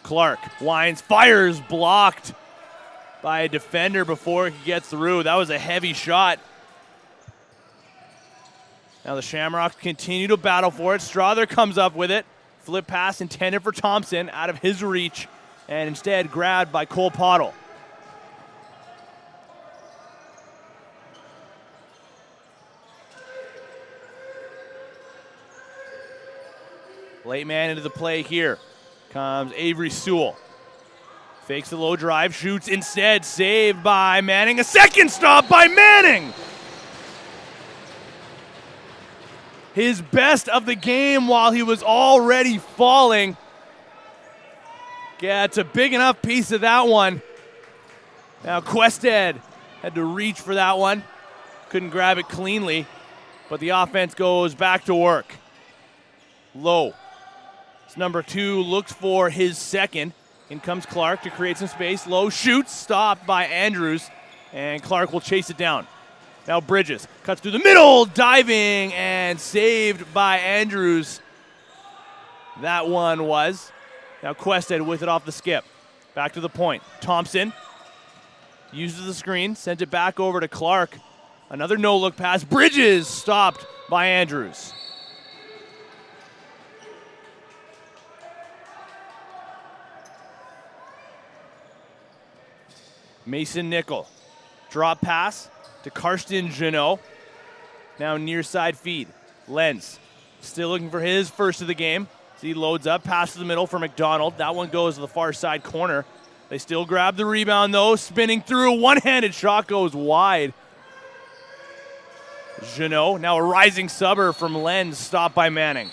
Clark winds, fires, blocked by a defender before he gets through. That was a heavy shot. Now the Shamrocks continue to battle for it. Strother comes up with it. Flip pass intended for Thompson, out of his reach, and instead grabbed by Cole Pottle. Late man into the play here. Comes Avery Sewell. Fakes the low drive, shoots instead, saved by Manning. A second stop by Manning! His best of the game while he was already falling. Gets a big enough piece of that one. Now Quested had to reach for that one. Couldn't grab it cleanly, but the offense goes back to work. Low. Number 2 looks for his second. In comes Clark to create some space. Low shoots, stopped by Andrews, and Clark will chase it down. Now Bridges cuts through the middle, diving, and saved by Andrews. That one was. Now Quested with it off the skip. Back to the point. Thompson uses the screen, sends it back over to Clark. Another no-look pass. Bridges stopped by Andrews. Mason Nickel, drop pass to Karsten Jeannot. Now near side feed. Lenz still looking for his first of the game. So he loads up, pass to the middle for McDonald. That one goes to the far side corner. They still grab the rebound though, spinning through. One-handed shot goes wide. Jeannot, now a rising subber from Lenz, stopped by Manning.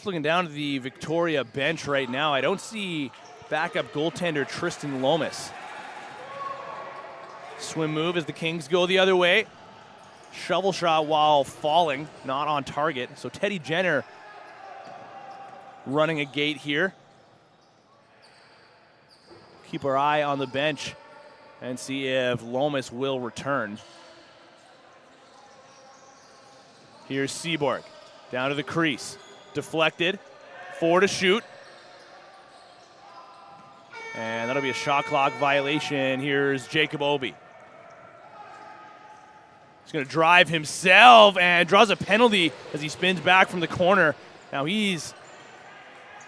Looking down at the Victoria bench right now, I don't see backup goaltender Tristan Lomas. Swim move as the Kings go the other way. Shovel shot while falling, not on target. So Teddy Jenner running a gate here. Keep our eye on the bench and see if Lomas will return. Here's Seaborg, down to the crease. Deflected, 4 to shoot. And that'll be a shot clock violation. Here's Jacob Obi. He's going to drive himself and draws a penalty as he spins back from the corner. Now he's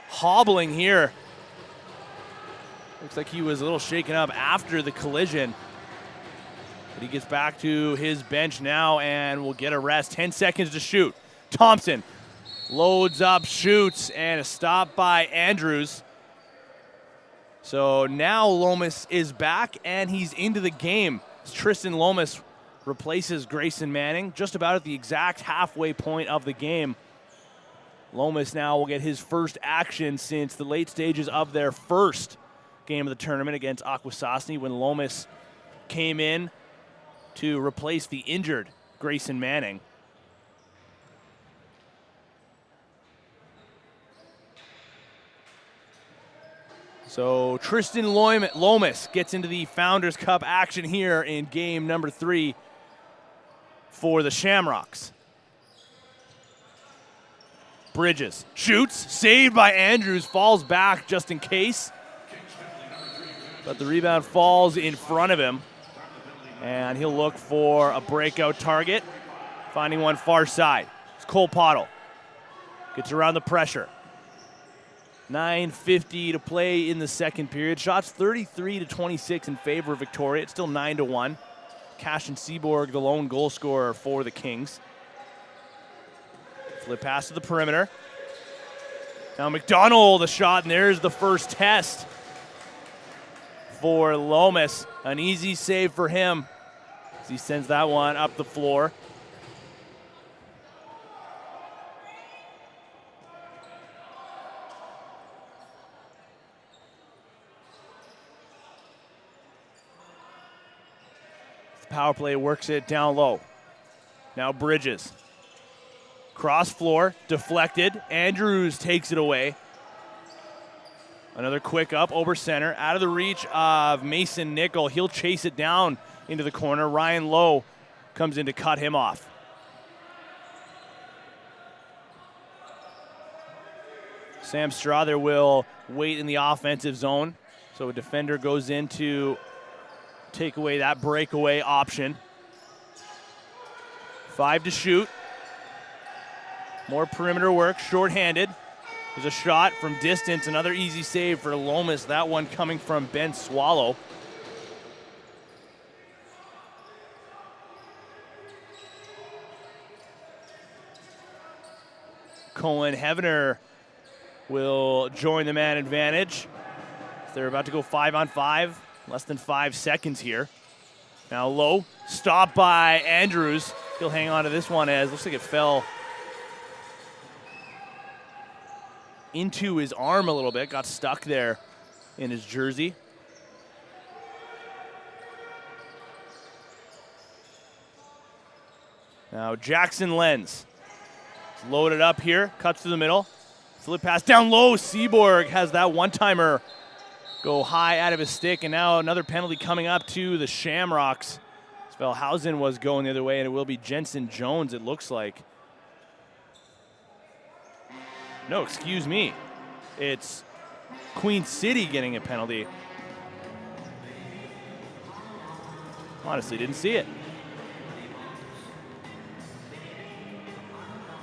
hobbling here. Looks like he was a little shaken up after the collision. But he gets back to his bench now and will get a rest. 10 seconds to shoot. Thompson loads up, shoots, and a stop by Andrews. So now Lomas is back, and he's into the game. Tristan Lomas replaces Grayson Manning just about at the exact halfway point of the game. Lomas now will get his first action since the late stages of their first game of the tournament against Akwesasne, when Lomas came in to replace the injured Grayson Manning. So Tristan Lomas gets into the Founders Cup action here in game number 3 for the Shamrocks. Bridges shoots, saved by Andrews, falls back just in case. But the rebound falls in front of him. And he'll look for a breakout target, finding one far side. It's Cole Pottle. Gets around the pressure. 9:50 to play in the second period. Shots 33-26 in favor of Victoria. It's still 9-1. Cashin Seaborg, the lone goal scorer for the Kings. Flip pass to the perimeter. Now McDonald, a shot, and there's the first test for Lomas. An easy save for him as he sends that one up the floor. Power play works it down low. Now Bridges. Cross floor, deflected. Andrews takes it away. Another quick up over center, out of the reach of Mason Nickel. He'll chase it down into the corner. Ryan Lowe comes in to cut him off. Sam Strother will wait in the offensive zone. So a defender goes in to take away that breakaway option. 5 to shoot. More perimeter work, shorthanded. There's a shot from distance, another easy save for Lomas. That one coming from Ben Swallow. Cohen Hevener will join the man advantage. They're about to go 5-on-5. Less than 5 seconds here. Now Lowe, stopped by Andrews. He'll hang on to this one as looks like it fell into his arm a little bit. Got stuck there in his jersey. Now Jackson Lenz. It's loaded up here, cuts to the middle. Flip pass down low. Seaborg has that one-timer go high out of his stick, and now another penalty coming up to the Shamrocks. Svelhausen was going the other way, and it will be Jensen Jones, it looks like. No, excuse me. It's Queen City getting a penalty. Honestly, didn't see it.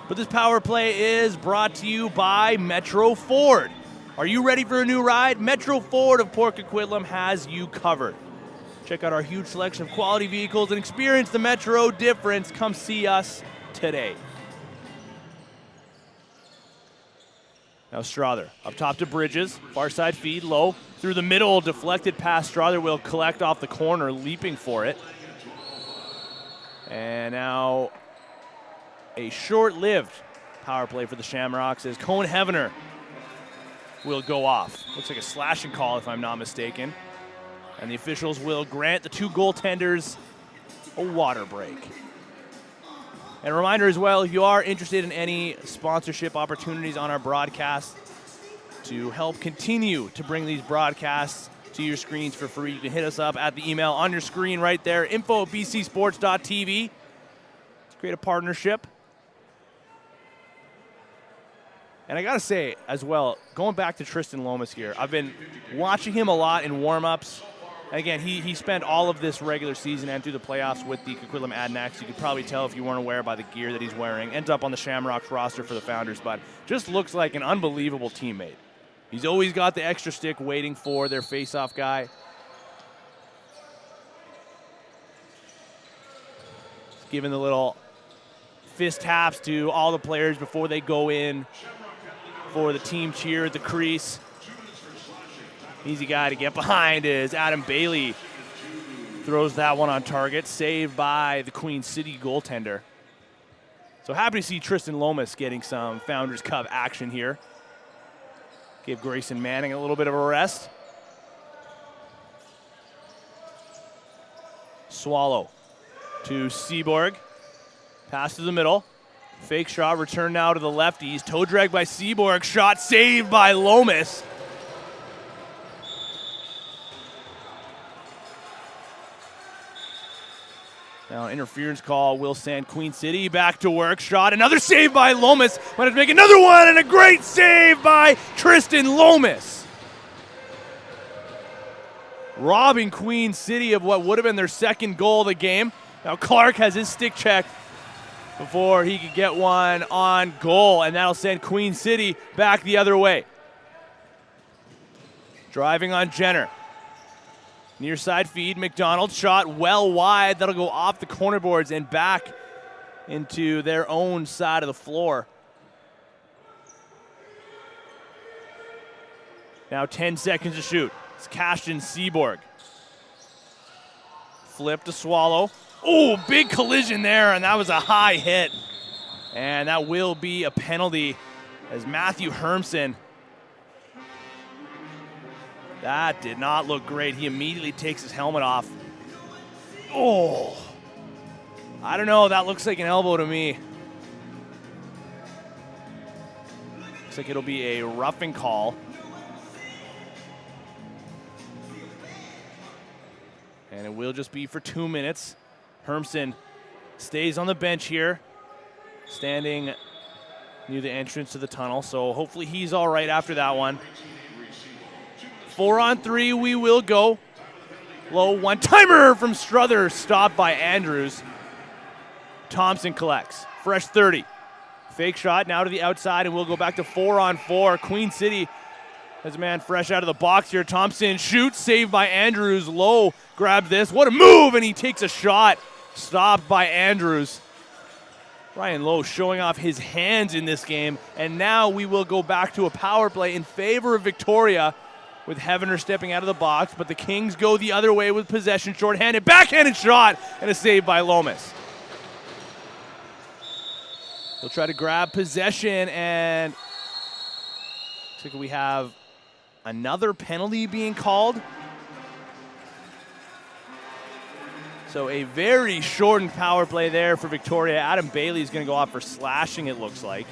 But this power play is brought to you by Metro Ford. Are you ready for a new ride? Metro Ford of Port Coquitlam has you covered. Check out our huge selection of quality vehicles and experience the Metro difference. Come see us today. Now Strother up top to Bridges. Far side feed, low. Through the middle, deflected pass. Strother will collect off the corner, leaping for it. And now a short-lived power play for the Shamrocks as Cohen Hevener will go off. Looks like a slashing call, if I'm not mistaken. And the officials will grant the 2 goaltenders a water break. And a reminder as well, if you are interested in any sponsorship opportunities on our broadcast to help continue to bring these broadcasts to your screens for free, you can hit us up at the email on your screen right there, info@bcsports.tv. Let's create a partnership. And I got to say, as well, going back to Tristan Lomas here, I've been watching him a lot in warm-ups. Again, he spent all of this regular season and through the playoffs with the Coquitlam Adanacs. You could probably tell if you weren't aware by the gear that he's wearing. Ends up on the Shamrocks roster for the Founders, but just looks like an unbelievable teammate. He's always got the extra stick waiting for their face-off guy. Just giving the little fist taps to all the players before they go in for the team cheer at the crease. Easy guy to get behind is Adam Bailey. Throws that one on target, saved by the Queen City goaltender. So happy to see Tristan Lomas getting some Founders Cup action here. Gave Grayson Manning a little bit of a rest. Swallow to Seaborg. Pass to the middle. Fake shot, return now to the lefties. Toe drag by Seaborg, shot saved by Lomas. Now interference call will send Queen City back to work. Shot, another save by Lomas. Might have to make another one, and a great save by Tristan Lomas. Robbing Queen City of what would have been their second goal of the game. Now Clark has his stick check before he could get one on goal, and that'll send Queen City back the other way. Driving on Jenner. Near side feed, McDonald shot well wide. That'll go off the corner boards and back into their own side of the floor. Now 10 seconds to shoot. It's Cashton Seaborg. Flip to Swallow. Oh, big collision there, and that was a high hit. And that will be a penalty as Matthew Hermson. That did not look great. He immediately takes his helmet off. Oh, I don't know. That looks like an elbow to me. Looks like it'll be a roughing call. And it will just be for 2 minutes. Hermson stays on the bench here, standing near the entrance to the tunnel. So hopefully he's all right after that one. 4-on-3, we will go. Low one-timer from Struther, stopped by Andrews. Thompson collects. Fresh 30. Fake shot now to the outside, and we'll go back to 4-on-4. Queen City has a man fresh out of the box here. Thompson shoots, saved by Andrews. Low grabs this. What a move, and he takes a shot. Stopped by Andrews. Ryan Lowe showing off his hands in this game, and now we will go back to a power play in favor of Victoria, with Heavener stepping out of the box, but the Kings go the other way with possession, shorthanded, backhanded shot, and a save by Lomas. They'll try to grab possession, and looks like we have another penalty being called. So a very shortened power play there for Victoria. Adam Bailey is going to go off for slashing, it looks like.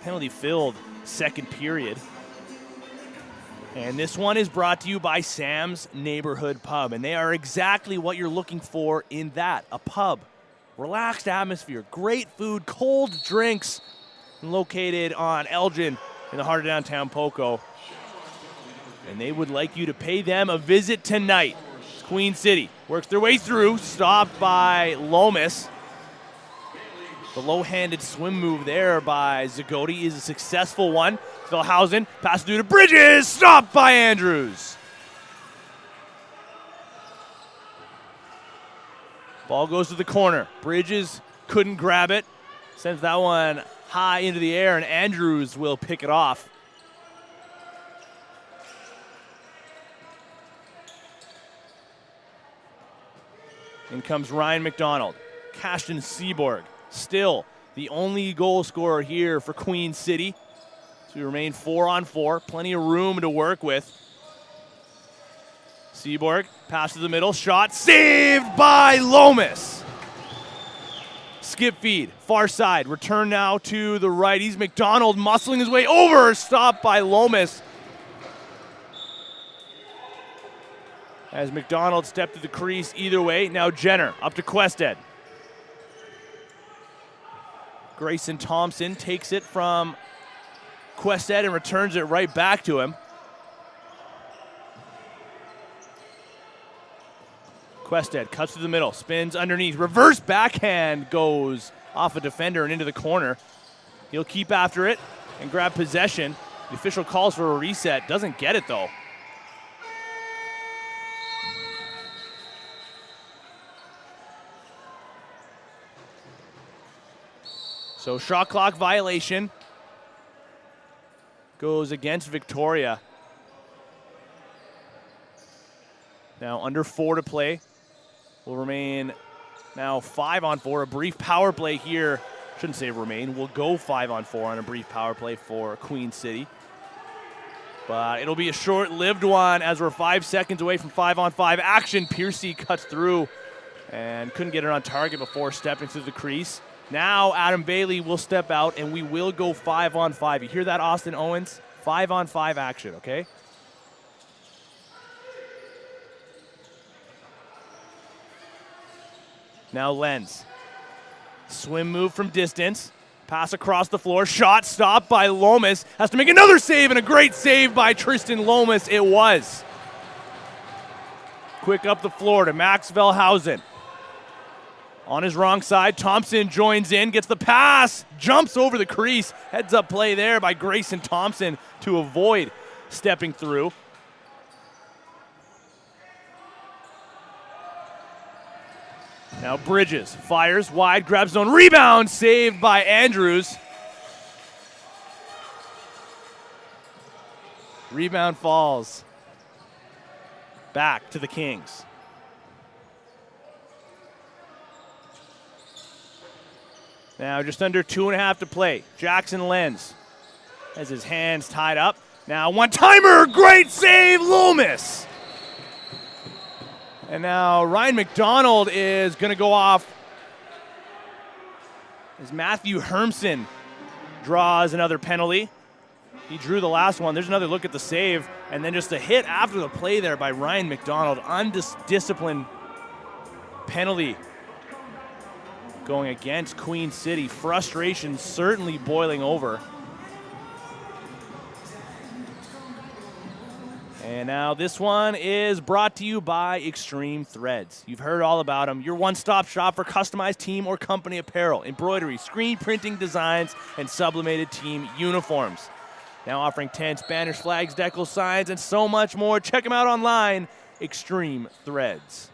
Penalty filled second period. And this one is brought to you by Sam's Neighborhood Pub. And they are exactly what you're looking for in that, a pub. Relaxed atmosphere, great food, cold drinks, located on Elgin in the heart of downtown Poco. And they would like you to pay them a visit tonight. Queen City works their way through, stopped by Lomas. The low-handed swim move there by Zagoti is a successful one. Philhausen, pass through to Bridges, stopped by Andrews. Ball goes to the corner. Bridges couldn't grab it. Sends that one high into the air, and Andrews will pick it off. In comes Ryan McDonald. Cashton Seaborg, still the only goal scorer here for Queen City. So we remain 4-on-4, plenty of room to work with. Seaborg, pass to the middle, shot saved by Lomas. Skip feed, far side, return now to the righties. McDonald muscling his way over, stopped by Lomas. As McDonald stepped to the crease either way. Now Jenner up to Quested. Grayson Thompson takes it from Quested and returns it right back to him. Quested cuts to the middle, spins underneath, reverse backhand goes off a defender and into the corner. He'll keep after it and grab possession. The official calls for a reset, doesn't get it though. So shot clock violation goes against Victoria. Now under 4 to play. Will remain now 5-on-4. A brief power play here. Shouldn't say remain. We'll go 5-on-4 on a brief power play for Queen City. But it'll be a short-lived one as we're 5 seconds away from 5-on-5 action. Piercy cuts through and couldn't get it on target before stepping through the crease. Now Adam Bailey will step out, and we will go 5-on-5. You hear that, Austin Owens? 5-on-5 action, okay? Now Lenz. Swim move from distance. Pass across the floor. Shot stopped by Lomas. Has to make another save, and a great save by Tristan Lomas it was. Quick up the floor to Max Velhausen. On his wrong side, Thompson joins in, gets the pass, jumps over the crease. Heads up play there by Grayson Thompson to avoid stepping through. Now Bridges fires wide, grabs zone, rebound, saved by Andrews. Rebound falls. Back to the Kings. Now just under 2.5 to play. Jackson Lenz has his hands tied up. Now one-timer, great save, Lomas. And now Ryan McDonald is going to go off as Matthew Hermson draws another penalty. He drew the last one. There's another look at the save. And then just a hit after the play there by Ryan McDonald. Undisciplined penalty going against Queen City. Frustration certainly boiling over. And now this one is brought to you by Extreme Threads. You've heard all about them. Your one-stop shop for customized team or company apparel, embroidery, screen printing designs, and sublimated team uniforms. Now offering tents, banners, flags, decal signs, and so much more. Check them out online, Extreme Threads.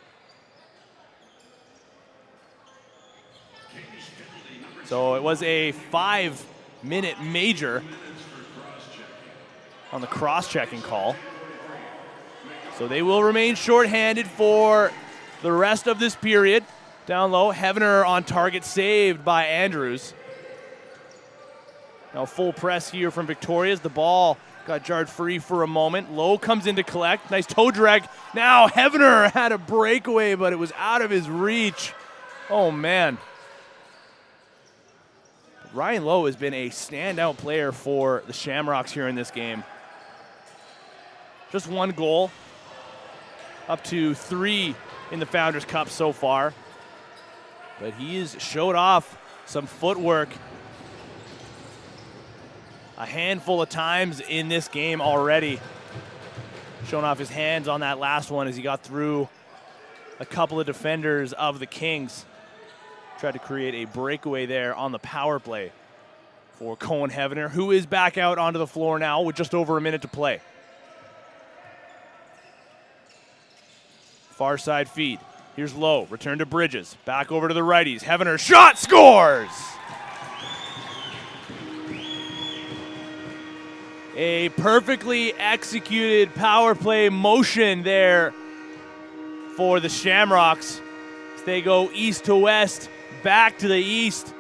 So it was a 5-minute major on the cross-checking call. So they will remain shorthanded for the rest of this period. Down low, Hevener on target, saved by Andrews. Now full press here from Victoria as the ball got jarred free for a moment. Lowe comes in to collect. Nice toe drag. Now Hevener had a breakaway, but it was out of his reach. Oh, man. Ryan Lowe has been a standout player for the Shamrocks here in this game. Just one goal, up to 3 in the Founders Cup so far. But he's showed off some footwork a handful of times in this game already. Showing off his hands on that last one as he got through a couple of defenders of the Kings. Tried to create a breakaway there on the power play for Cohen Hevener, who is back out onto the floor now with just over a minute to play. Far side feed. Here's Lowe. Return to Bridges. Back over to the righties. Hevener shot, scores! A perfectly executed power play motion there for the Shamrocks. As they go east to west, back to the east,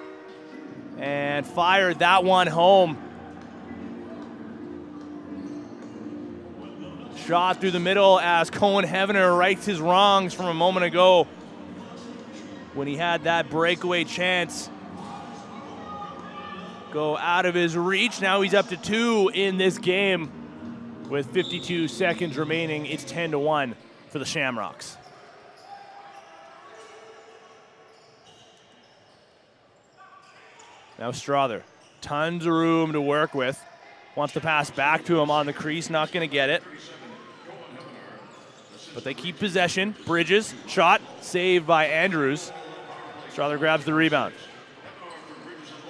and fired that one home. Shot through the middle as Cohen Hevener rights his wrongs from a moment ago when he had that breakaway chance go out of his reach. Now he's up to 2 in this game with 52 seconds remaining. It's 10-1 for the Shamrocks. Now Strother, tons of room to work with. Wants to pass back to him on the crease, not going to get it. But they keep possession. Bridges, shot, saved by Andrews. Strother grabs the rebound.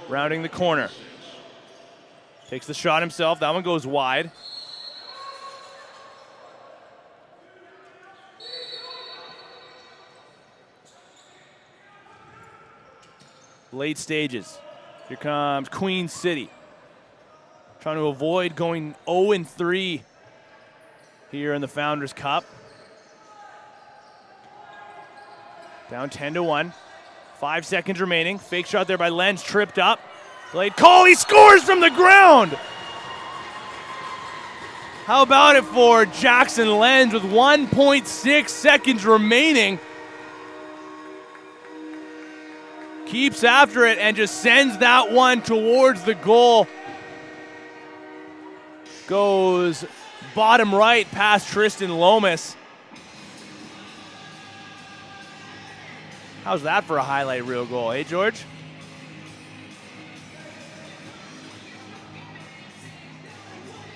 Rounding the corner. Takes the shot himself. That one goes wide. Late stages. Here comes Queen City. Trying to avoid going 0-3 here in the Founders Cup. Down 10-1. 5 seconds remaining. Fake shot there by Lenz, tripped up. Delayed call, he scores from the ground! How about it for Jackson Lenz with 1.6 seconds remaining? Keeps after it and just sends that one towards the goal. Goes bottom right past Tristan Lomas. How's that for a highlight reel goal, hey George?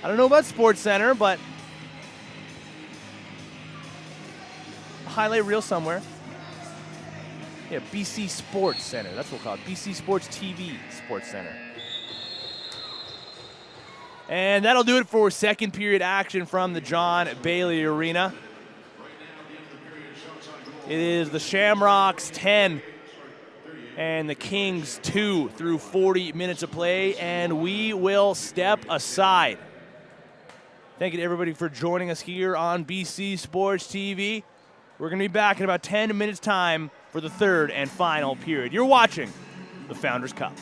I don't know about Sports Center, but a highlight reel somewhere. Yeah, BC Sports Center, that's what we'll call it. BC Sports TV Sports Center. And that'll do it for second period action from the John Bailey Arena. It is the Shamrocks 10 and the Kings 2 through 40 minutes of play, and we will step aside. Thank you to everybody for joining us here on BC Sports TV. We're going to be back in about 10 minutes' time for the third and final period. You're watching the Founders Cup.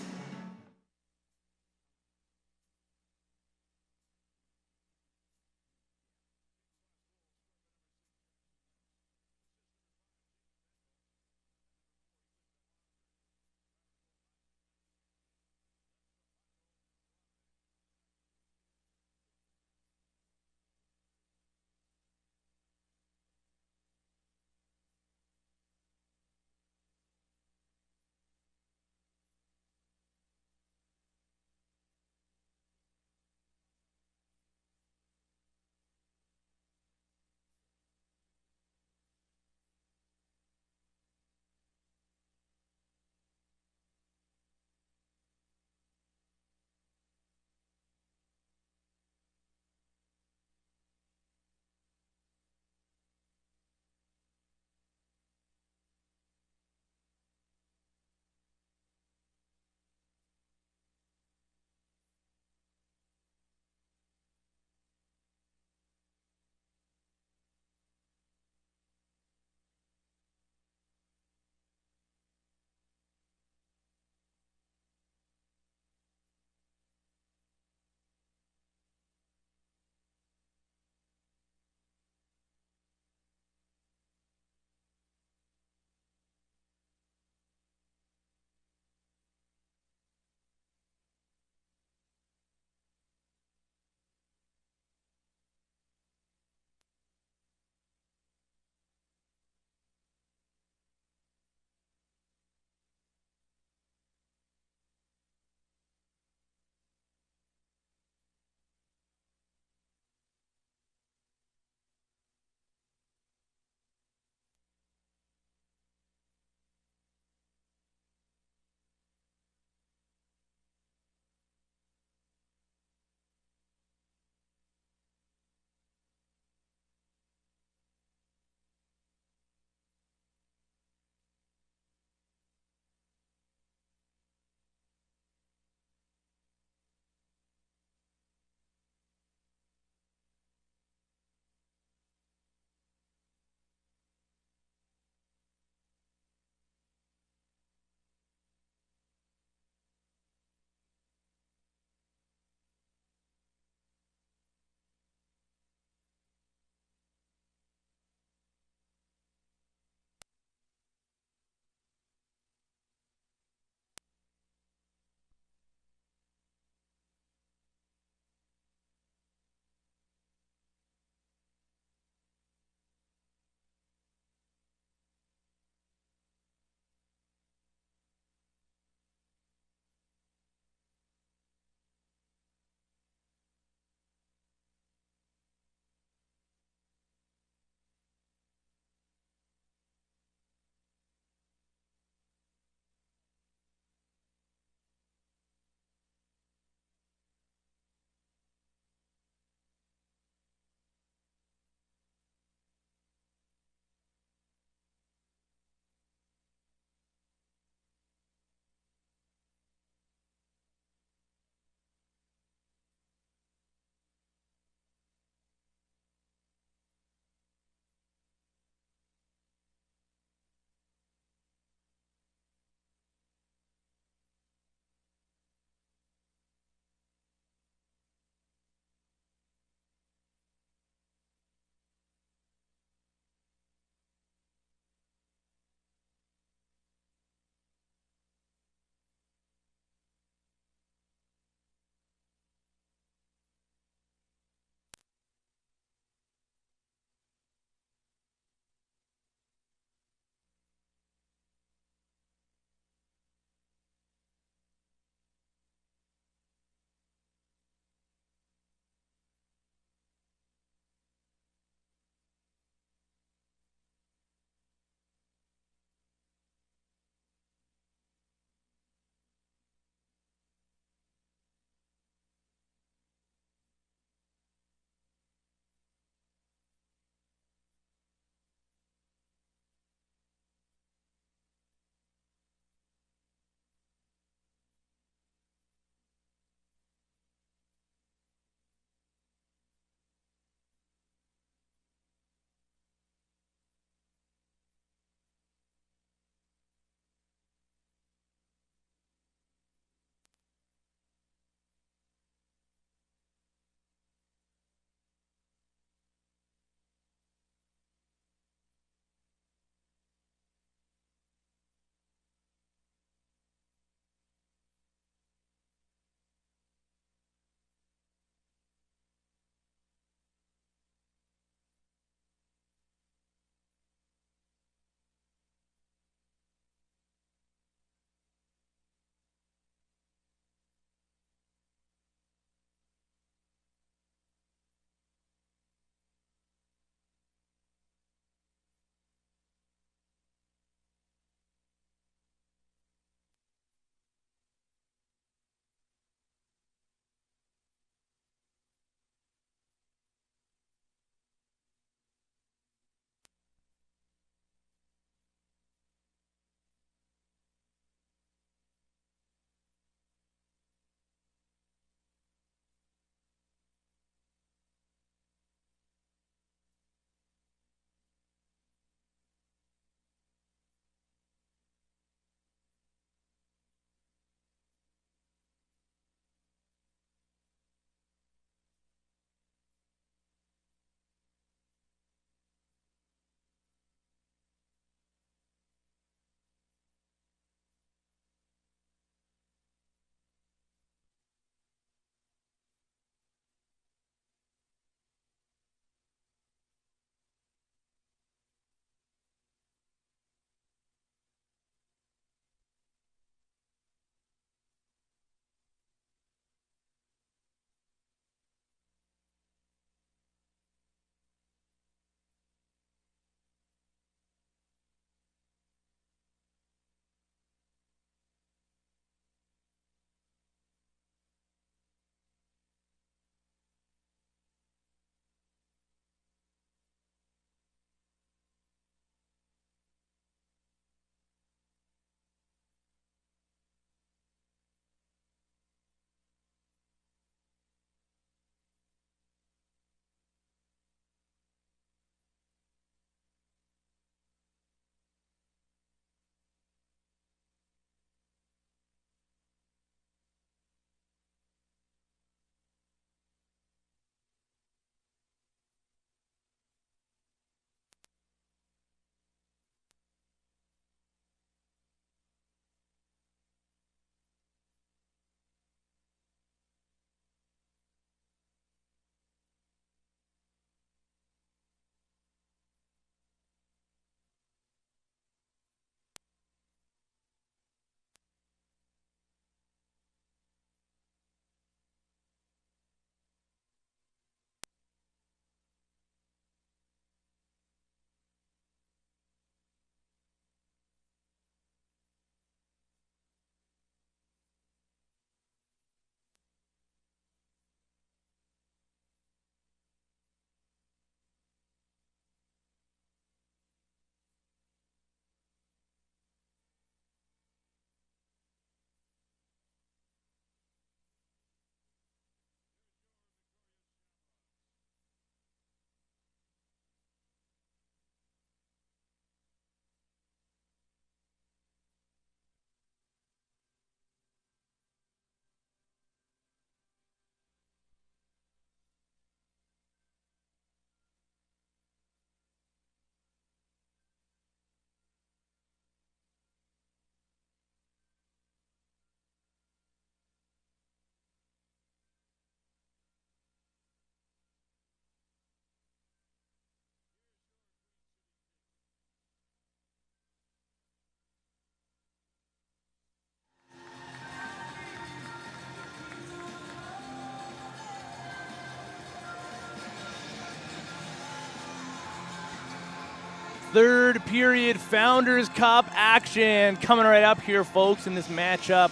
third period Founders Cup action coming right up here, folks, in this matchup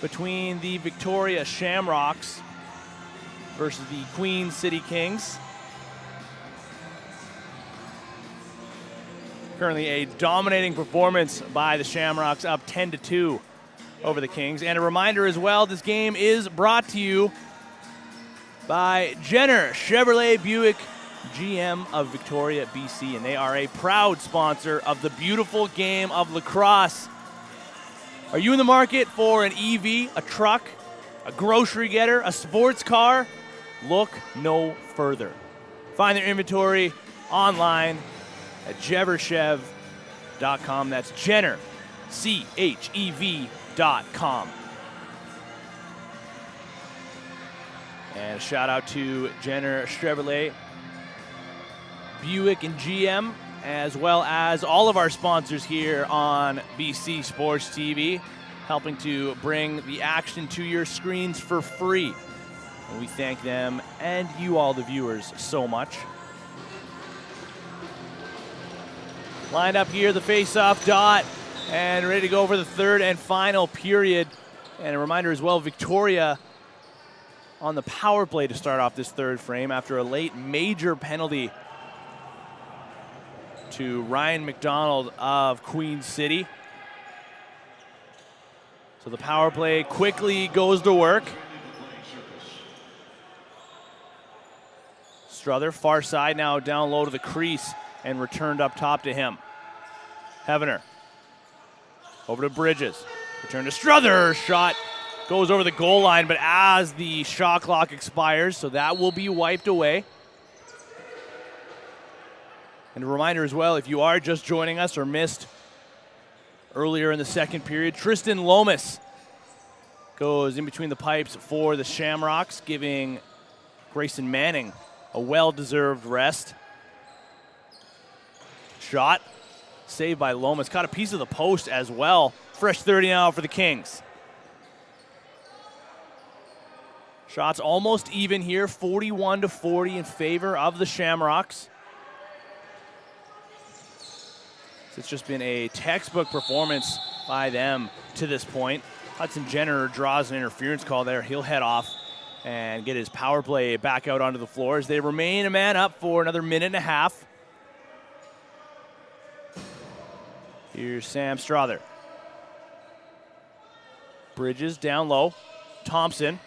between the Victoria Shamrocks versus the Queen City Kings. Currently a dominating performance by the Shamrocks, up 10-2 over the Kings. And a reminder as well, this game is brought to you by Jenner Chevrolet Buick, GM of Victoria, BC, and they are a proud sponsor of the beautiful game of lacrosse. Are you in the market for an EV, a truck, a grocery getter, a sports car? Look no further. Find their inventory online at jeverchev.com. That's Jenner, CHEV.com. And a shout out to Jenner Chevrolet Buick and GM, as well as all of our sponsors here on BC Sports TV, helping to bring the action to your screens for free. And we thank them and you, all the viewers, so much. Lined up here, the face-off dot, and ready to go over the third and final period. And a reminder as well, Victoria on the power play to start off this third frame after a late major penalty to Ryan McDonald of Queen City. So the power play quickly goes to work. Struther, far side, now down low to the crease and returned up top to him. Hevener over to Bridges. Return to Struther. Shot goes over the goal line, but as the shot clock expires, so that will be wiped away. And a reminder as well, if you are just joining us or missed earlier in the second period, Tristan Lomas goes in between the pipes for the Shamrocks, giving Grayson Manning a well-deserved rest. Shot saved by Lomas. Caught a piece of the post as well. Fresh 30 now for the Kings. Shots almost even here, 41-40 in favor of the Shamrocks. It's just been a textbook performance by them to this point. Hudson Jenner draws an interference call there. He'll head off and get his power play back out onto the floor as they remain a man up for another minute and a half. Here's Sam Strother. Bridges down low. Thompson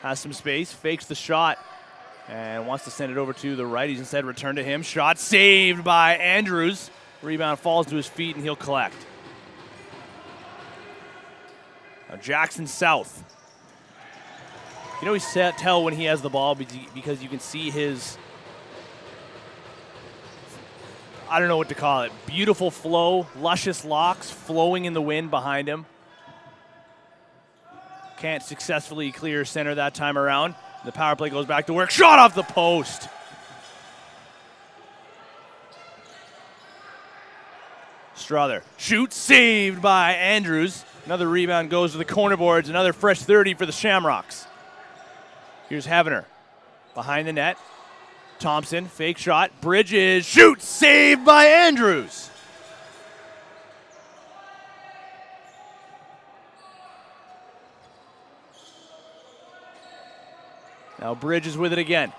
has some space, fakes the shot, and wants to send it over to the right. He's instead returned to him. Shot saved by Andrews. Rebound falls to his feet, and he'll collect. Now Jackson South. You know, tell when he has the ball because you can see his, I don't know what to call it, beautiful flow, luscious locks flowing in the wind behind him. Can't successfully clear center that time around. The power play goes back to work. Shot off the post. Strother shoots, saved by Andrews. Another rebound goes to the corner boards. Another fresh 30 for the Shamrocks. Here's Hevener behind the net. Thompson, fake shot. Bridges, shoots, saved by Andrews. Now Bridges with it again.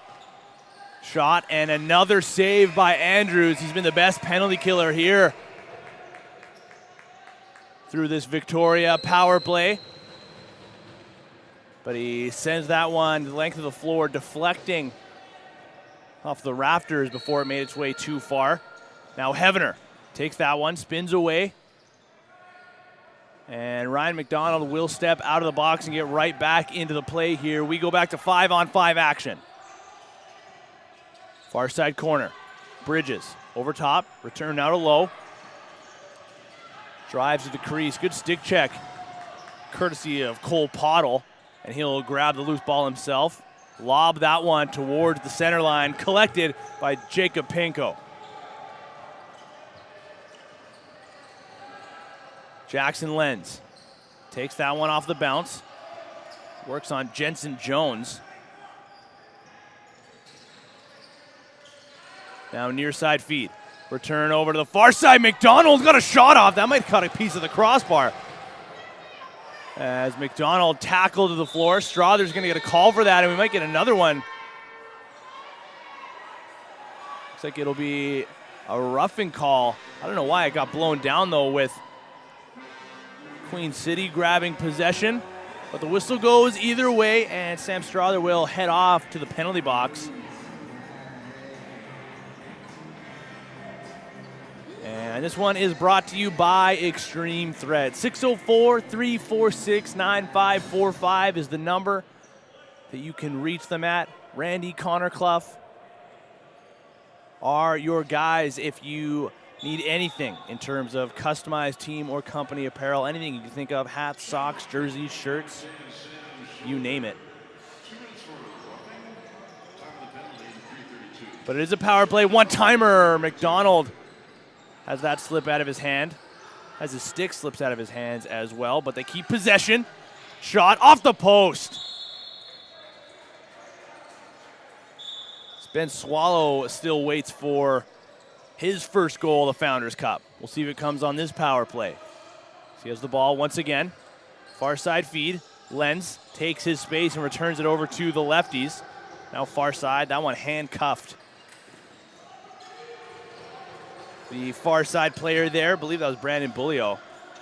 Shot and another save by Andrews. He's been the best penalty killer here through this Victoria power play. But he sends that one the length of the floor, deflecting off the rafters before it made its way too far. Now Hevener takes that one, spins away. And Ryan McDonald will step out of the box and get right back into the play here. We go back to 5-on-5 action. Far side corner. Bridges over top, return now to low. Drives to the crease, good stick check, courtesy of Cole Pottle, and he'll grab the loose ball himself. Lob that one towards the center line, collected by Jacob Pinko. Jackson Lenz takes that one off the bounce, works on Jensen Jones. Now near side feed. Return over to the far side. McDonald's got a shot off. That might cut a piece of the crossbar. As McDonald tackled to the floor. Strother's going to get a call for that, and we might get another one. Looks like it'll be a roughing call. I don't know why it got blown down, though, with Queen City grabbing possession. But the whistle goes either way, and Sam Strother will head off to the penalty box. And this one is brought to you by Extreme Thread. 604-346-9545 is the number that you can reach them at. Randy, Connor, Clough are your guys if you need anything in terms of customized team or company apparel, anything you can think of, hats, socks, jerseys, shirts, you name it. But it is a power play, one-timer. McDonald has that slip out of his hand, has his stick slips out of his hands as well, but they keep possession. Shot off the post. Ben Swallow still waits for his first goal of the Founders Cup. We'll see if it comes on this power play. So he has the ball once again. Far side feed. Lenz takes his space and returns it over to the lefties. Now far side, that one handcuffed. The far side player there, I believe that was Brandon Bullio.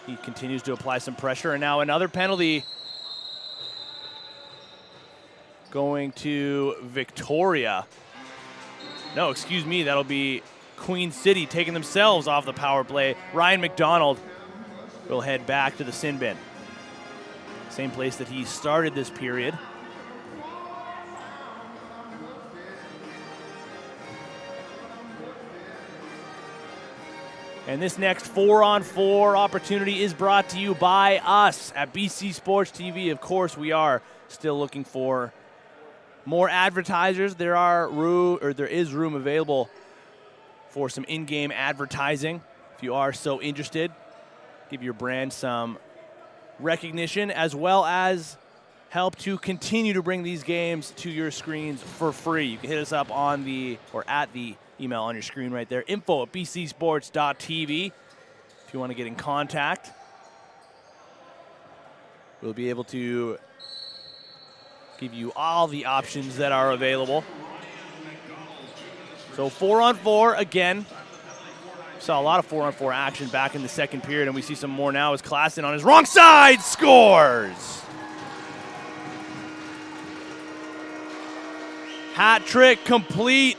He continues to apply some pressure, and now another penalty going to Victoria. No, excuse me, that'll be Queen City taking themselves off the power play. Ryan McDonald will head back to the sin bin. Same place that he started this period. And this next 4-on-4 opportunity is brought to you by us at BC Sports TV. Of course, we are still looking for more advertisers. There is room available for some in-game advertising. If you are so interested, give your brand some recognition as well as help to continue to bring these games to your screens for free. You can hit us up on at the email on your screen right there, info@bcsports.tv. If you want to get in contact, we'll be able to give you all the options that are available. So 4-on-4 again. Saw a lot of 4-on-4 action back in the second period, and we see some more now as Klassen on his wrong side scores. Hat trick complete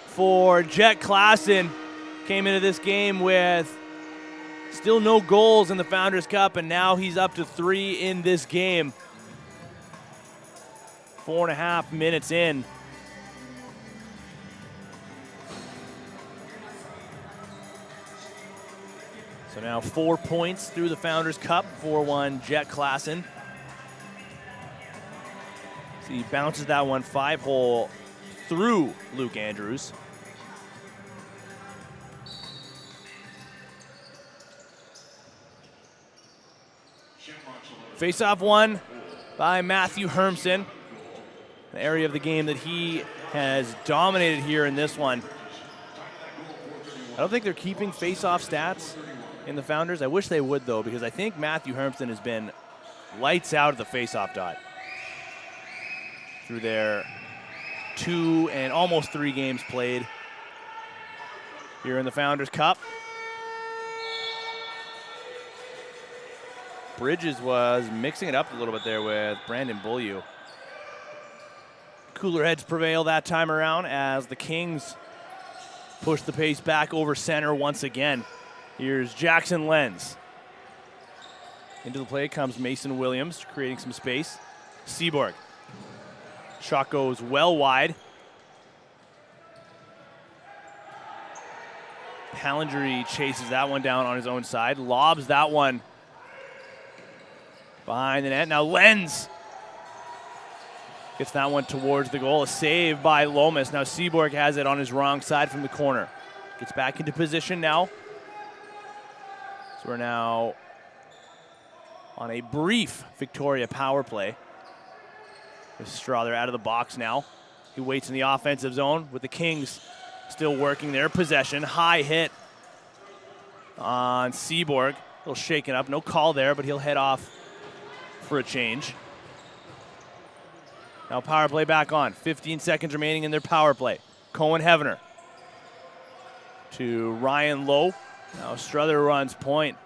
for Jet Klassen. Came into this game with still no goals in the Founders Cup, and now he's up to 3 in this game. 4.5 minutes in. So now 4 points through the Founders Cup, 4-1 Jet Klassen. So he bounces that one 5-hole through Luke Andrews. Face-off won by Matthew Hermson. An area of the game that he has dominated here in this one. I don't think they're keeping face-off stats in the Founders. I wish they would, though, because I think Matthew Hermson has been lights out at the face-off dot through their 2 and almost 3 games played here in the Founders Cup. Bridges was mixing it up a little bit there with Brandon Beaulieu. Cooler heads prevail that time around as the Kings push the pace back over center once again. Here's Jackson Lenz. Into the play comes Mason Williams, creating some space. Seaborg. Shot goes well wide. Palindry chases that one down on his own side. Lobs that one behind the net. Now Lenz gets that one towards the goal. A save by Lomas. Now Seaborg has it on his wrong side from the corner. Gets back into position now. So we're now on a brief Victoria power play. With Strother out of the box now. He waits in the offensive zone with the Kings still working there. Possession, high hit on Seaborg. A little shaken up, no call there, but he'll head off for a change. Now power play back on. 15 seconds remaining in their power play. Cohen Hevener to Ryan Lowe. Now Struther runs point,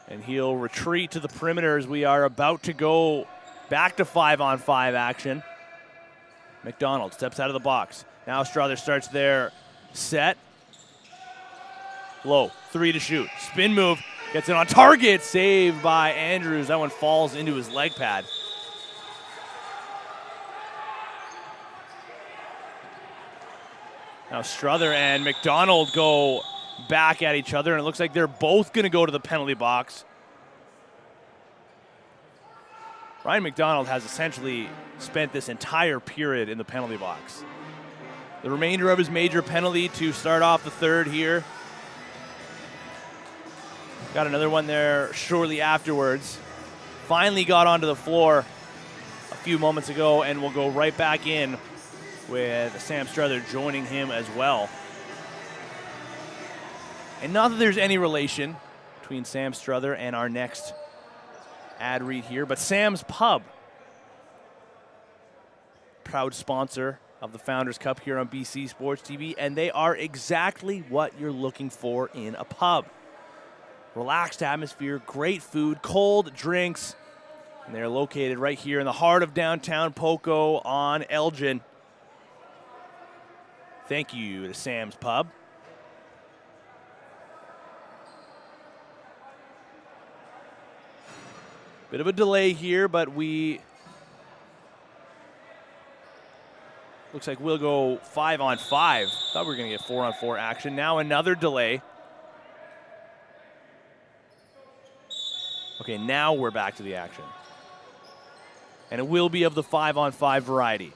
and he'll retreat to the perimeter as we are about to go back to 5-on-5 action. McDonald steps out of the box. Now Struther starts their set. Low, 3 to shoot. Spin move, gets it on target. Saved by Andrews. That one falls into his leg pad. Now Struther and McDonald go back at each other, and it looks like they're both going to go to the penalty box. Ryan McDonald has essentially spent this entire period in the penalty box. The remainder of his major penalty to start off the third here. Got another one there shortly afterwards. Finally got onto the floor a few moments ago, and will go right back in with Sam Struther joining him as well. And not that there's any relation between Sam Struther and our next ad read here, but Sam's Pub, proud sponsor of the Founders Cup here on BC Sports TV, and they are exactly what you're looking for in a pub. Relaxed atmosphere, great food, cold drinks, and they're located right here in the heart of downtown Poco on Elgin. Thank you to Sam's Pub. Bit of a delay here, but looks like we'll go 5-on-5. Thought we were going to get 4-on-4 action. Now another delay. Okay, now we're back to the action. And it will be of the 5-on-5 variety.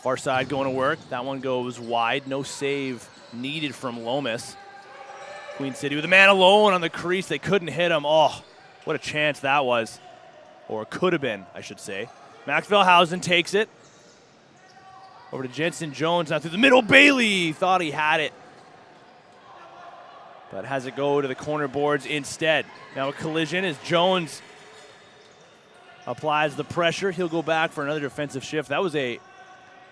Far side going to work. That one goes wide. No save needed from Lomas. Queen City with a man alone on the crease. They couldn't hit him. Oh, what a chance that was. Or could have been, I should say. Max Velhausen takes it. Over to Jensen Jones. Now through the middle. Bailey thought he had it, but has it go to the corner boards instead. Now a collision as Jones applies the pressure. He'll go back for another defensive shift. That was a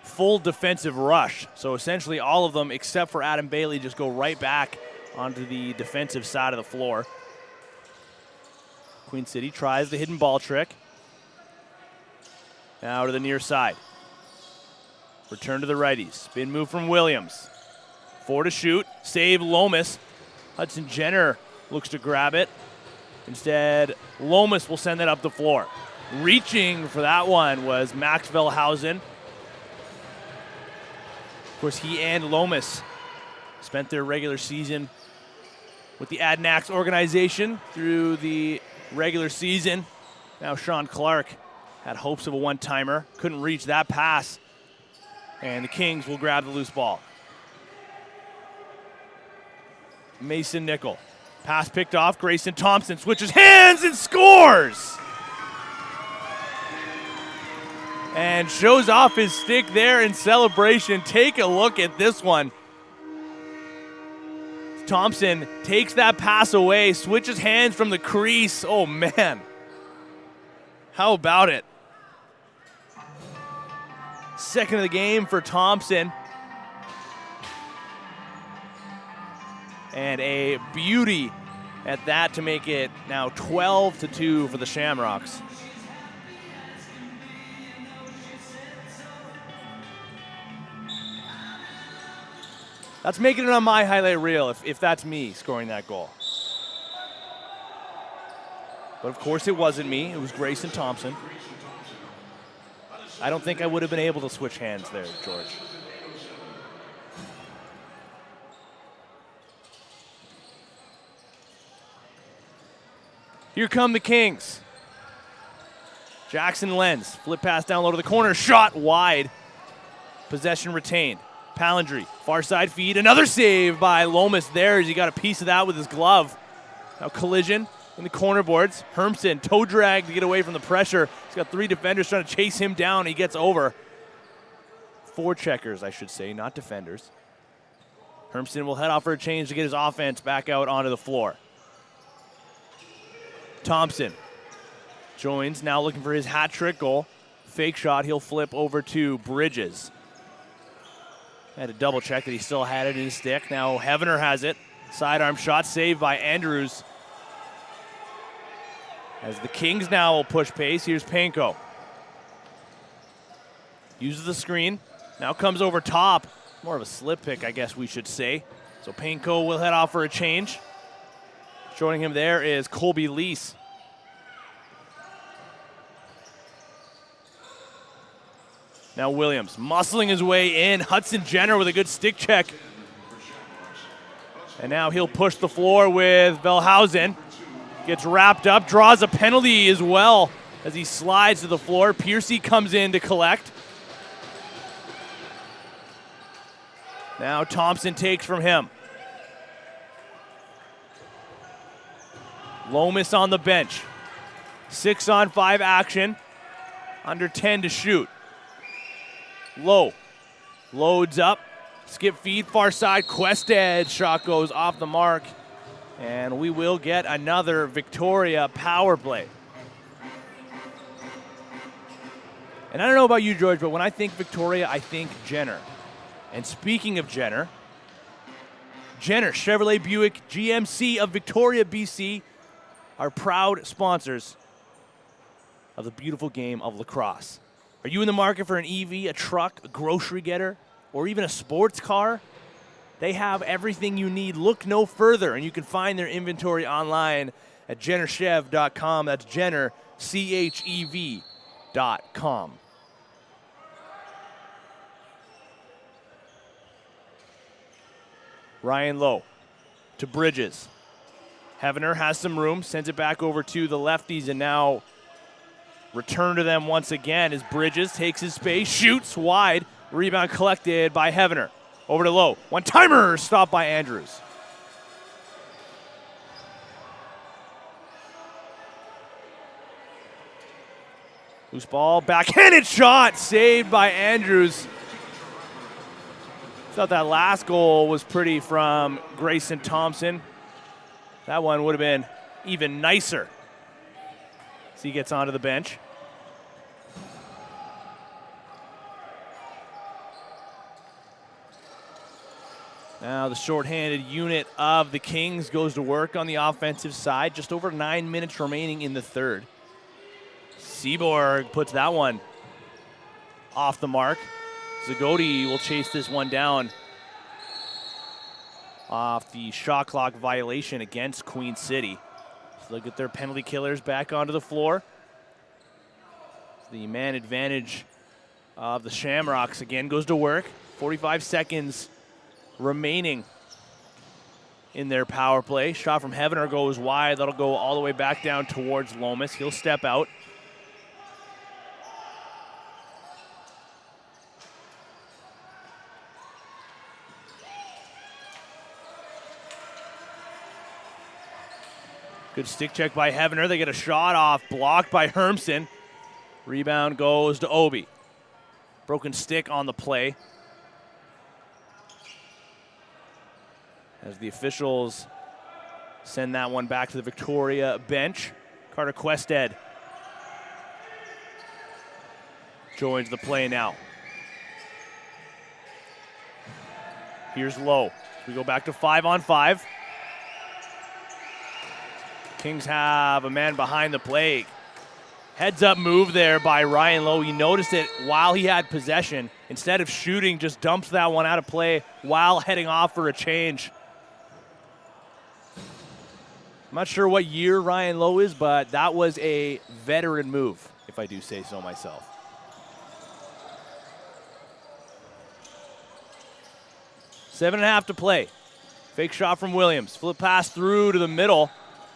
full defensive rush. So essentially all of them, except for Adam Bailey, just go right back onto the defensive side of the floor. Queen City tries the hidden ball trick. Now to the near side. Return to the righties. Spin move from Williams. 4 to shoot. Save Lomas. Hudson Jenner looks to grab it. Instead, Lomas will send that up the floor. Reaching for that one was Max Velhausen. Of course, he and Lomas spent their regular season with the Adnax organization through the regular season. Now Sean Clark had hopes of a one-timer. Couldn't reach that pass. And the Kings will grab the loose ball. Mason Nickel. Pass picked off. Grayson Thompson switches hands and scores! And shows off his stick there in celebration. Take a look at this one. Thompson takes that pass away, switches hands from the crease. Oh, man. How about it? Second of the game for Thompson. And a beauty at that to make it now 12-2 for the Shamrocks. That's making it on my highlight reel if that's me scoring that goal. But of course it wasn't me, it was Grayson Thompson. I don't think I would have been able to switch hands there, George. Here come the Kings. Jackson Lenz, flip pass down low to the corner, shot wide. Possession retained. Palindry, far side feed, another save by Lomas there as he got a piece of that with his glove. Now collision in the corner boards. Hermson, toe drag to get away from the pressure. He's got 3 defenders trying to chase him down. He gets over. forecheckers, I should say, not defenders. Hermson will head off for a change to get his offense back out onto the floor. Thompson joins, now looking for his hat trick goal. Fake shot, he'll flip over to Bridges. Had to double check that he still had it in his stick. Now Heavener has it. Sidearm shot saved by Andrews. As the Kings now will push pace, here's Panko. Uses the screen, now comes over top. More of a slip pick, I guess we should say. So Panko will head off for a change. Joining him there is Colby Lease. Now Williams muscling his way in. Hudson Jenner with a good stick check. And now he'll push the floor with Velhausen. Gets wrapped up, draws a penalty as well as he slides to the floor. Piercy comes in to collect. Now Thompson takes from him. Lomas on the bench. 6-on-5 action. Under 10 to shoot. Low. Loads up. Skip feed, far side. Quested. Shot goes off the mark. And we will get another Victoria power play. And I don't know about you, George, but when I think Victoria, I think Jenner. And speaking of Jenner, Chevrolet Buick GMC of Victoria, BC, are proud sponsors of the beautiful game of lacrosse. Are you in the market for an EV, a truck, a grocery getter, or even a sports car? They have everything you need. Look no further, and you can find their inventory online at jennerchev.com. That's Jenner, CHEV.com. Ryan Lowe to Bridges. Heavener has some room, sends it back over to the lefties, and now return to them once again as Bridges takes his space, shoots wide. Rebound collected by Heavener. Over to Lowe. One-timer stopped by Andrews. Loose ball, backhanded shot, saved by Andrews. Thought that last goal was pretty from Grayson Thompson. That one would have been even nicer as he gets onto the bench. Now the shorthanded unit of the Kings goes to work on the offensive side. Just over 9 minutes remaining in the third. Seaborg puts that one off the mark. Zagoti will chase this one down off the shot clock violation against Queen City. So they'll get their penalty killers back onto the floor. The man advantage of the Shamrocks again goes to work. 45 seconds remaining in their power play. Shot from Heavener goes wide. That'll go all the way back down towards Lomas. He'll step out. Good stick check by Heavener. They get a shot off, blocked by Hermson. Rebound goes to Obi. Broken stick on the play. As the officials send that one back to the Victoria bench. Carter Quested joins the play now. Here's Lowe. We go back to 5-on-5. Kings have a man behind the plate. Heads up move there by Ryan Lowe. He noticed it while he had possession. Instead of shooting, just dumps that one out of play while heading off for a change. I'm not sure what year Ryan Lowe is, but that was a veteran move, if I do say so myself. Seven and a half to play. Fake shot from Williams. Flip pass through to the middle.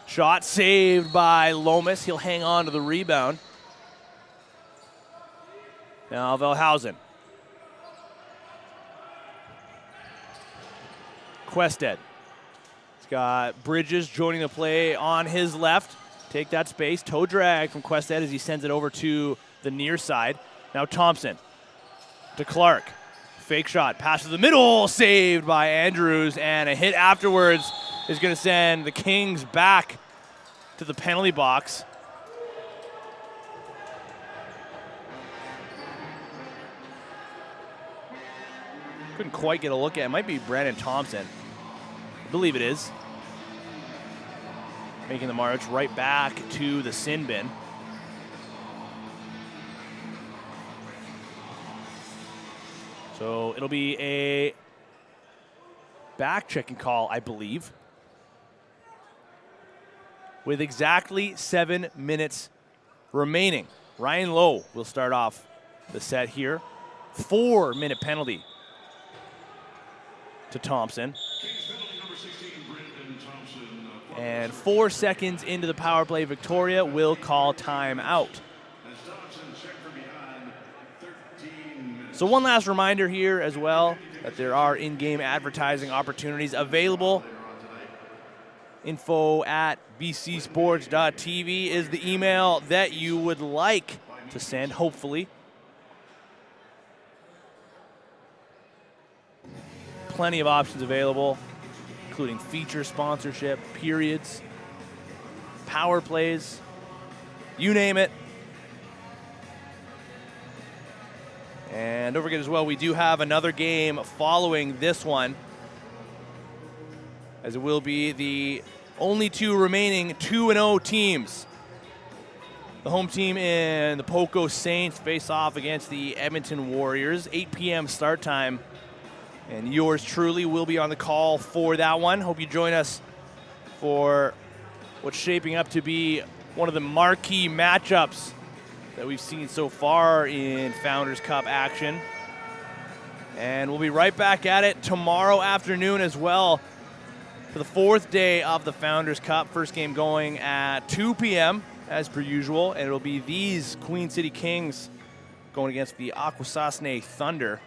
Shot saved by Lomas. He'll hang on to the rebound. Now Velhausen. Quested. He's got Bridges joining the play on his left. Take that space. Toe drag from Quested as he sends it over to the near side. Now Thompson to Clark. fake shot, pass to the middle, saved by Andrews, and a hit afterwards is going to send the Kings back to the penalty box. Couldn't quite get a look at it. It might be Brandon Thompson. I believe it is. Making the march right back to the sin bin. So it'll be a back-checking call, I believe, with exactly 7 minutes remaining. Ryan Lowe will start off the set here. 4-minute penalty to Thompson. And 4 seconds into the power play, Victoria will call timeout. So one last reminder here as well that there are in-game advertising opportunities available. info@bcsports.tv is the email that you would like to send, hopefully. Plenty of options available, including feature sponsorship, periods, power plays, you name it. And don't forget as well, we do have another game following this one, as it will be the only 2 remaining 2-0 teams. The home team in the Poco Saints face off against the Edmonton Warriors. 8 p.m. start time. And yours truly will be on the call for that one. Hope you join us for what's shaping up to be one of the marquee matchups that we've seen so far in Founders Cup action. And we'll be right back at it tomorrow afternoon as well for the 4th day of the Founders Cup. First game going at 2 p.m. as per usual, and it'll be these Queen City Kings going against the Akwesasne Thunder,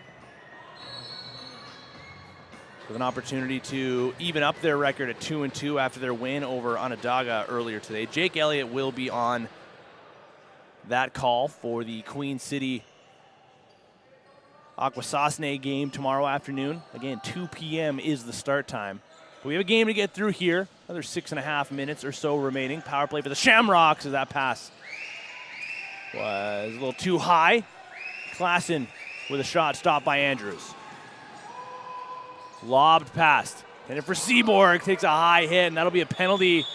with an opportunity to even up their record at 2-2 after their win over Onondaga earlier today. Jake Elliott will be on that call for the Queen City Akwesasne game tomorrow afternoon. Again, 2 p.m. is the start time. But we have a game to get through here. Another 6.5 minutes or so remaining. Power play for the Shamrocks as that pass was a little too high. Klassen with a shot stopped by Andrews. Lobbed past. And for Seaborg, takes a high hit, and that'll be a penalty.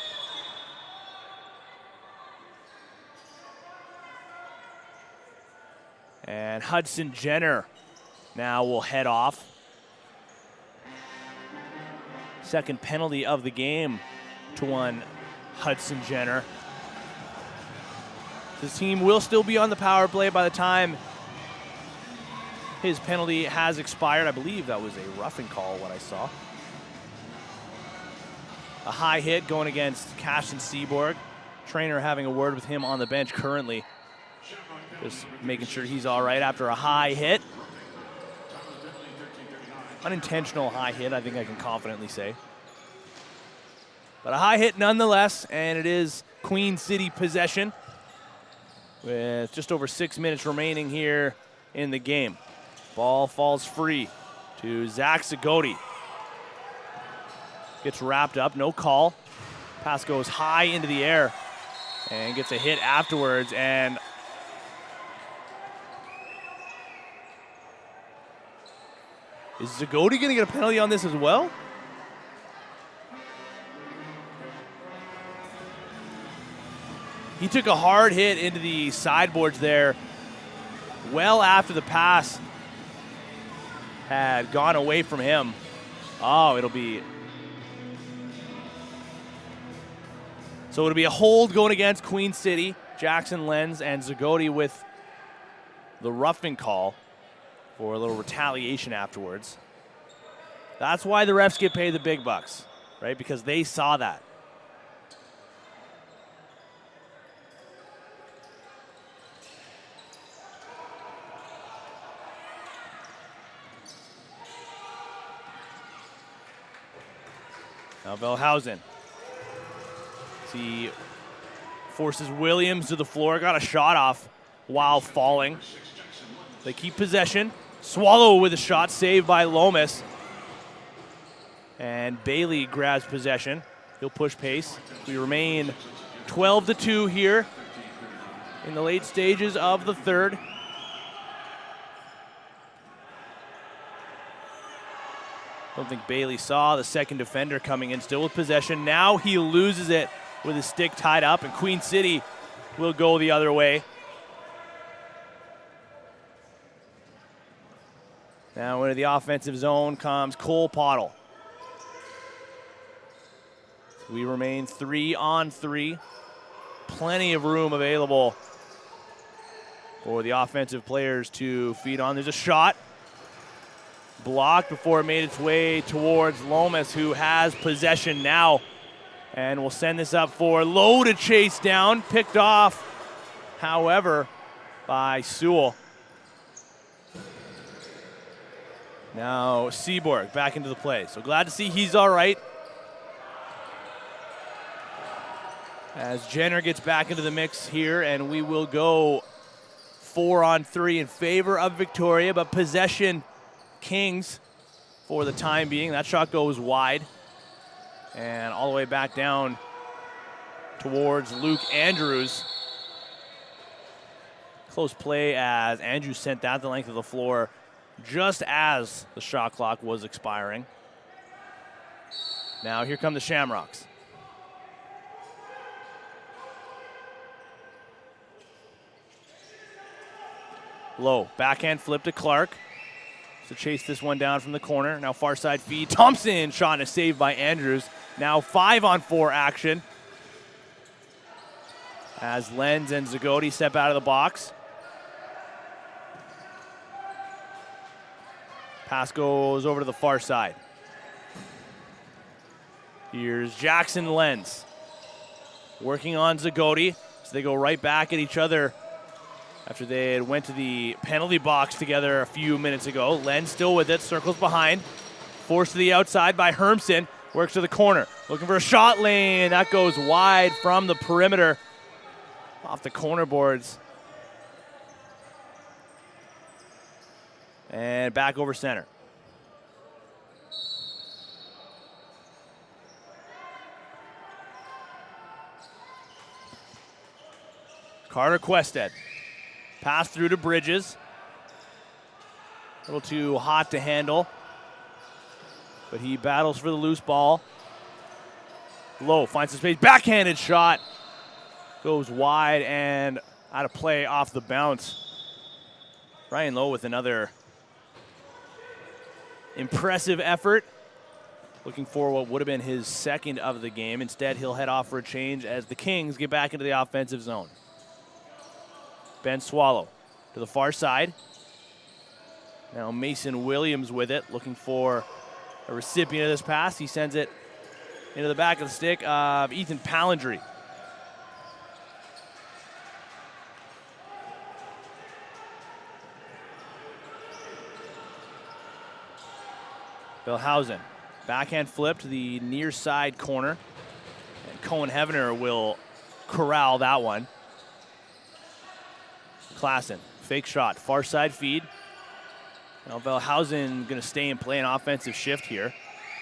And Hudson Jenner now will head off. Second penalty of the game to one Hudson Jenner. This team will still be on the power play by the time his penalty has expired. I believe that was a roughing call, what I saw. A high hit going against Cashin Seaborg. Trainer having a word with him on the bench currently. Just making sure he's all right after a high hit. Unintentional high hit, I think I can confidently say. But a high hit nonetheless, and it is Queen City possession with just over 6 minutes remaining here in the game. Ball falls free to Zach Zagoti. Gets wrapped up, no call. Pass goes high into the air and gets a hit afterwards. And is Zagoti going to get a penalty on this as well? He took a hard hit into the sideboards there well after the pass had gone away from him. Oh, it'll be a hold going against Queen City. Jackson Lenz and Zagoti with the roughing call for a little retaliation afterwards. That's why the refs get paid the big bucks, right? Because they saw that. Now Velhausen. He forces Williams to the floor. Got a shot off while falling. They keep possession. Swallow with a shot, saved by Lomas. And Bailey grabs possession. He'll push pace. We remain 12-2 here in the late stages of the third. Don't think Bailey saw the second defender coming in, still with possession. Now he loses it with his stick tied up, and Queen City will go the other way. Now into the offensive zone comes Cole Pottle. We remain 3-on-3. Plenty of room available for the offensive players to feed on. There's a shot. Blocked before it made its way towards Lomas, who has possession now. And will send this up for Lowe to chase down. Picked off, however, by Sewell. Now Seaborg back into the play. So glad to see he's all right. As Jenner gets back into the mix here, and we will go 4-on-3 in favor of Victoria, but possession Kings for the time being. That shot goes wide and all the way back down towards Luke Andrews. Close play as Andrews sent that the length of the floor just as the shot clock was expiring. Now here come the Shamrocks. Low backhand flip to Clark. To chase this one down from the corner. Now far side feed. Thompson shot and a save by Andrews. Now 5-on-4 action. As Lenz and Zagoti step out of the box. Pass goes over to the far side. Here's Jackson Lenz. Working on Zagoti. So they go right back at each other after they had went to the penalty box together a few minutes ago. Lenz still with it, circles behind. Forced to the outside by Hermsen. Works to the corner, looking for a shot lane. That goes wide from the perimeter. Off the corner boards. And back over center. Carter Quested. Pass through to Bridges. A little too hot to handle. But he battles for the loose ball. Lowe finds the space. Backhanded shot. Goes wide and out of play off the bounce. Ryan Lowe with another impressive effort. Looking for what would have been his second of the game. Instead, he'll head off for a change as the Kings get back into the offensive zone. Ben Swallow to the far side. Now Mason Williams with it, looking for a recipient of this pass. He sends it into the back of the stick of Ethan Palindry. Bellhausen, backhand flip to the near side corner. And Cohen Hevener will corral that one. Klassen, fake shot, far side feed. Now Bellhausen going to stay and play an offensive shift here.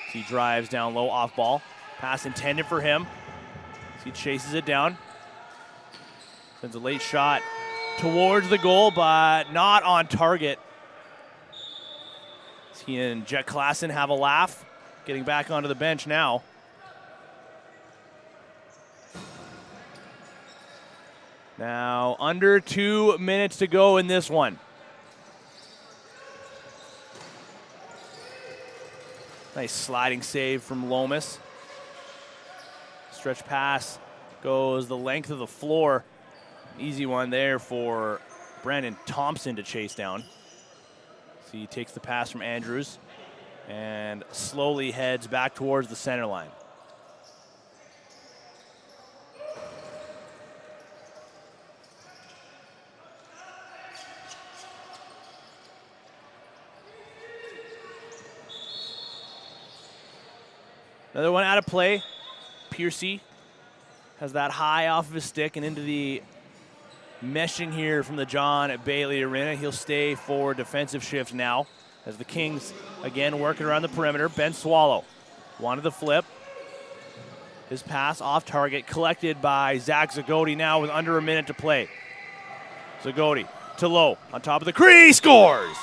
So he drives down low off ball. Pass intended for him. So he chases it down. Sends a late shot towards the goal, but not on target. He and Jet Klassen have a laugh, getting back onto the bench now. Now, under 2 minutes to go in this one. Nice sliding save from Lomas. Stretch pass goes the length of the floor. Easy one there for Brandon Thompson to chase down. So he takes the pass from Andrews and slowly heads back towards the center line. Another one out of play. Piercy has that high off of his stick and into the meshing here from the John Bailey Arena. He'll stay for defensive shift now as the Kings again working around the perimeter. Ben Swallow wanted the flip. His pass off target collected by Zach Zagoti now with under a minute to play. Zagoti to Lowe on top of the crease, scores!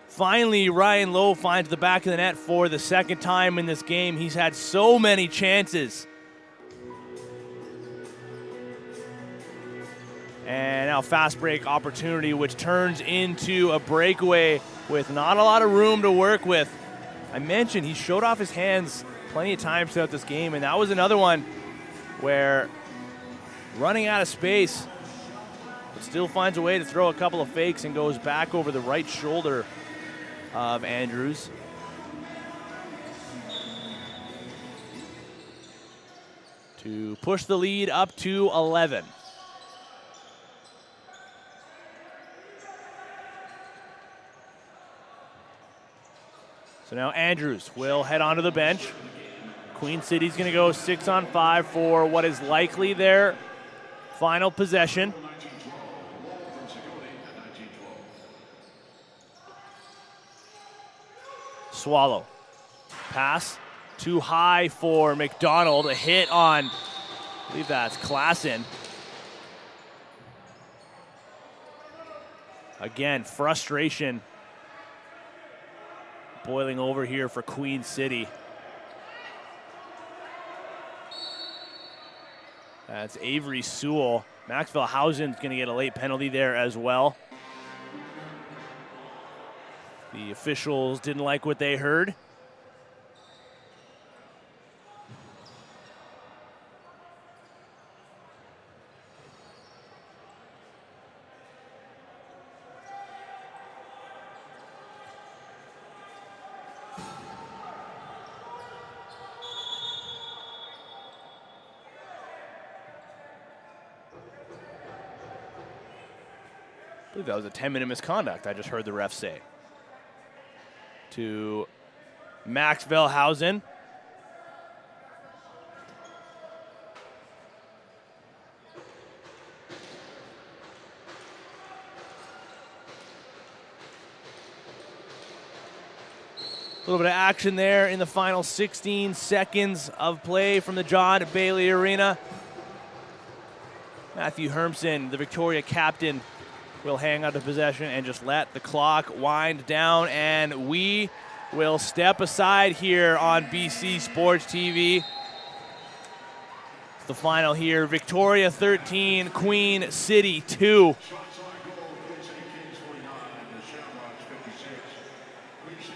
Finally, Ryan Lowe finds the back of the net for the second time in this game. He's had so many chances. And now fast break opportunity, which turns into a breakaway with not a lot of room to work with. I mentioned he showed off his hands plenty of times throughout this game, and that was another one where running out of space, but still finds a way to throw a couple of fakes and goes back over the right shoulder of Andrews. To push the lead up to 11. So now Andrews will head onto the bench. Queen City's going to go 6-on-5 for what is likely their final possession. Swallow. Pass too high for McDonald. A hit on, I believe that's Klassen. Again, frustration boiling over here for Queen City. That's Avery Sewell. Maxwell Housen's going to get a late penalty there as well. The officials didn't like what they heard. I believe that was a 10-minute misconduct, I just heard the ref say. To Max Velhausen. A little bit of action there in the final 16 seconds of play from the John Bailey Arena. Matthew Hermson, the Victoria captain, will hang on to possession and just let the clock wind down, and we will step aside here on BC Sports TV. It's the final here, Victoria 13, Queen City 2.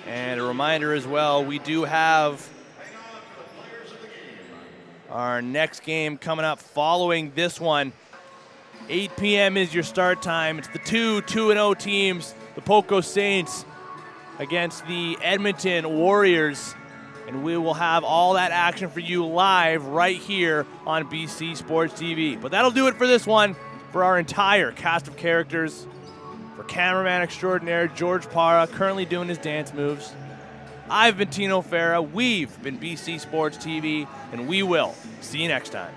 And a reminder as well, we do have our next game coming up following this one. 8 p.m. is your start time. It's the 2-0 teams, the Poco Saints against the Edmonton Warriors. And we will have all that action for you live right here on BC Sports TV. But that'll do it for this one, for our entire cast of characters. For cameraman extraordinaire George Parra, currently doing his dance moves. I've been Tino Farah, we've been BC Sports TV, and we will see you next time.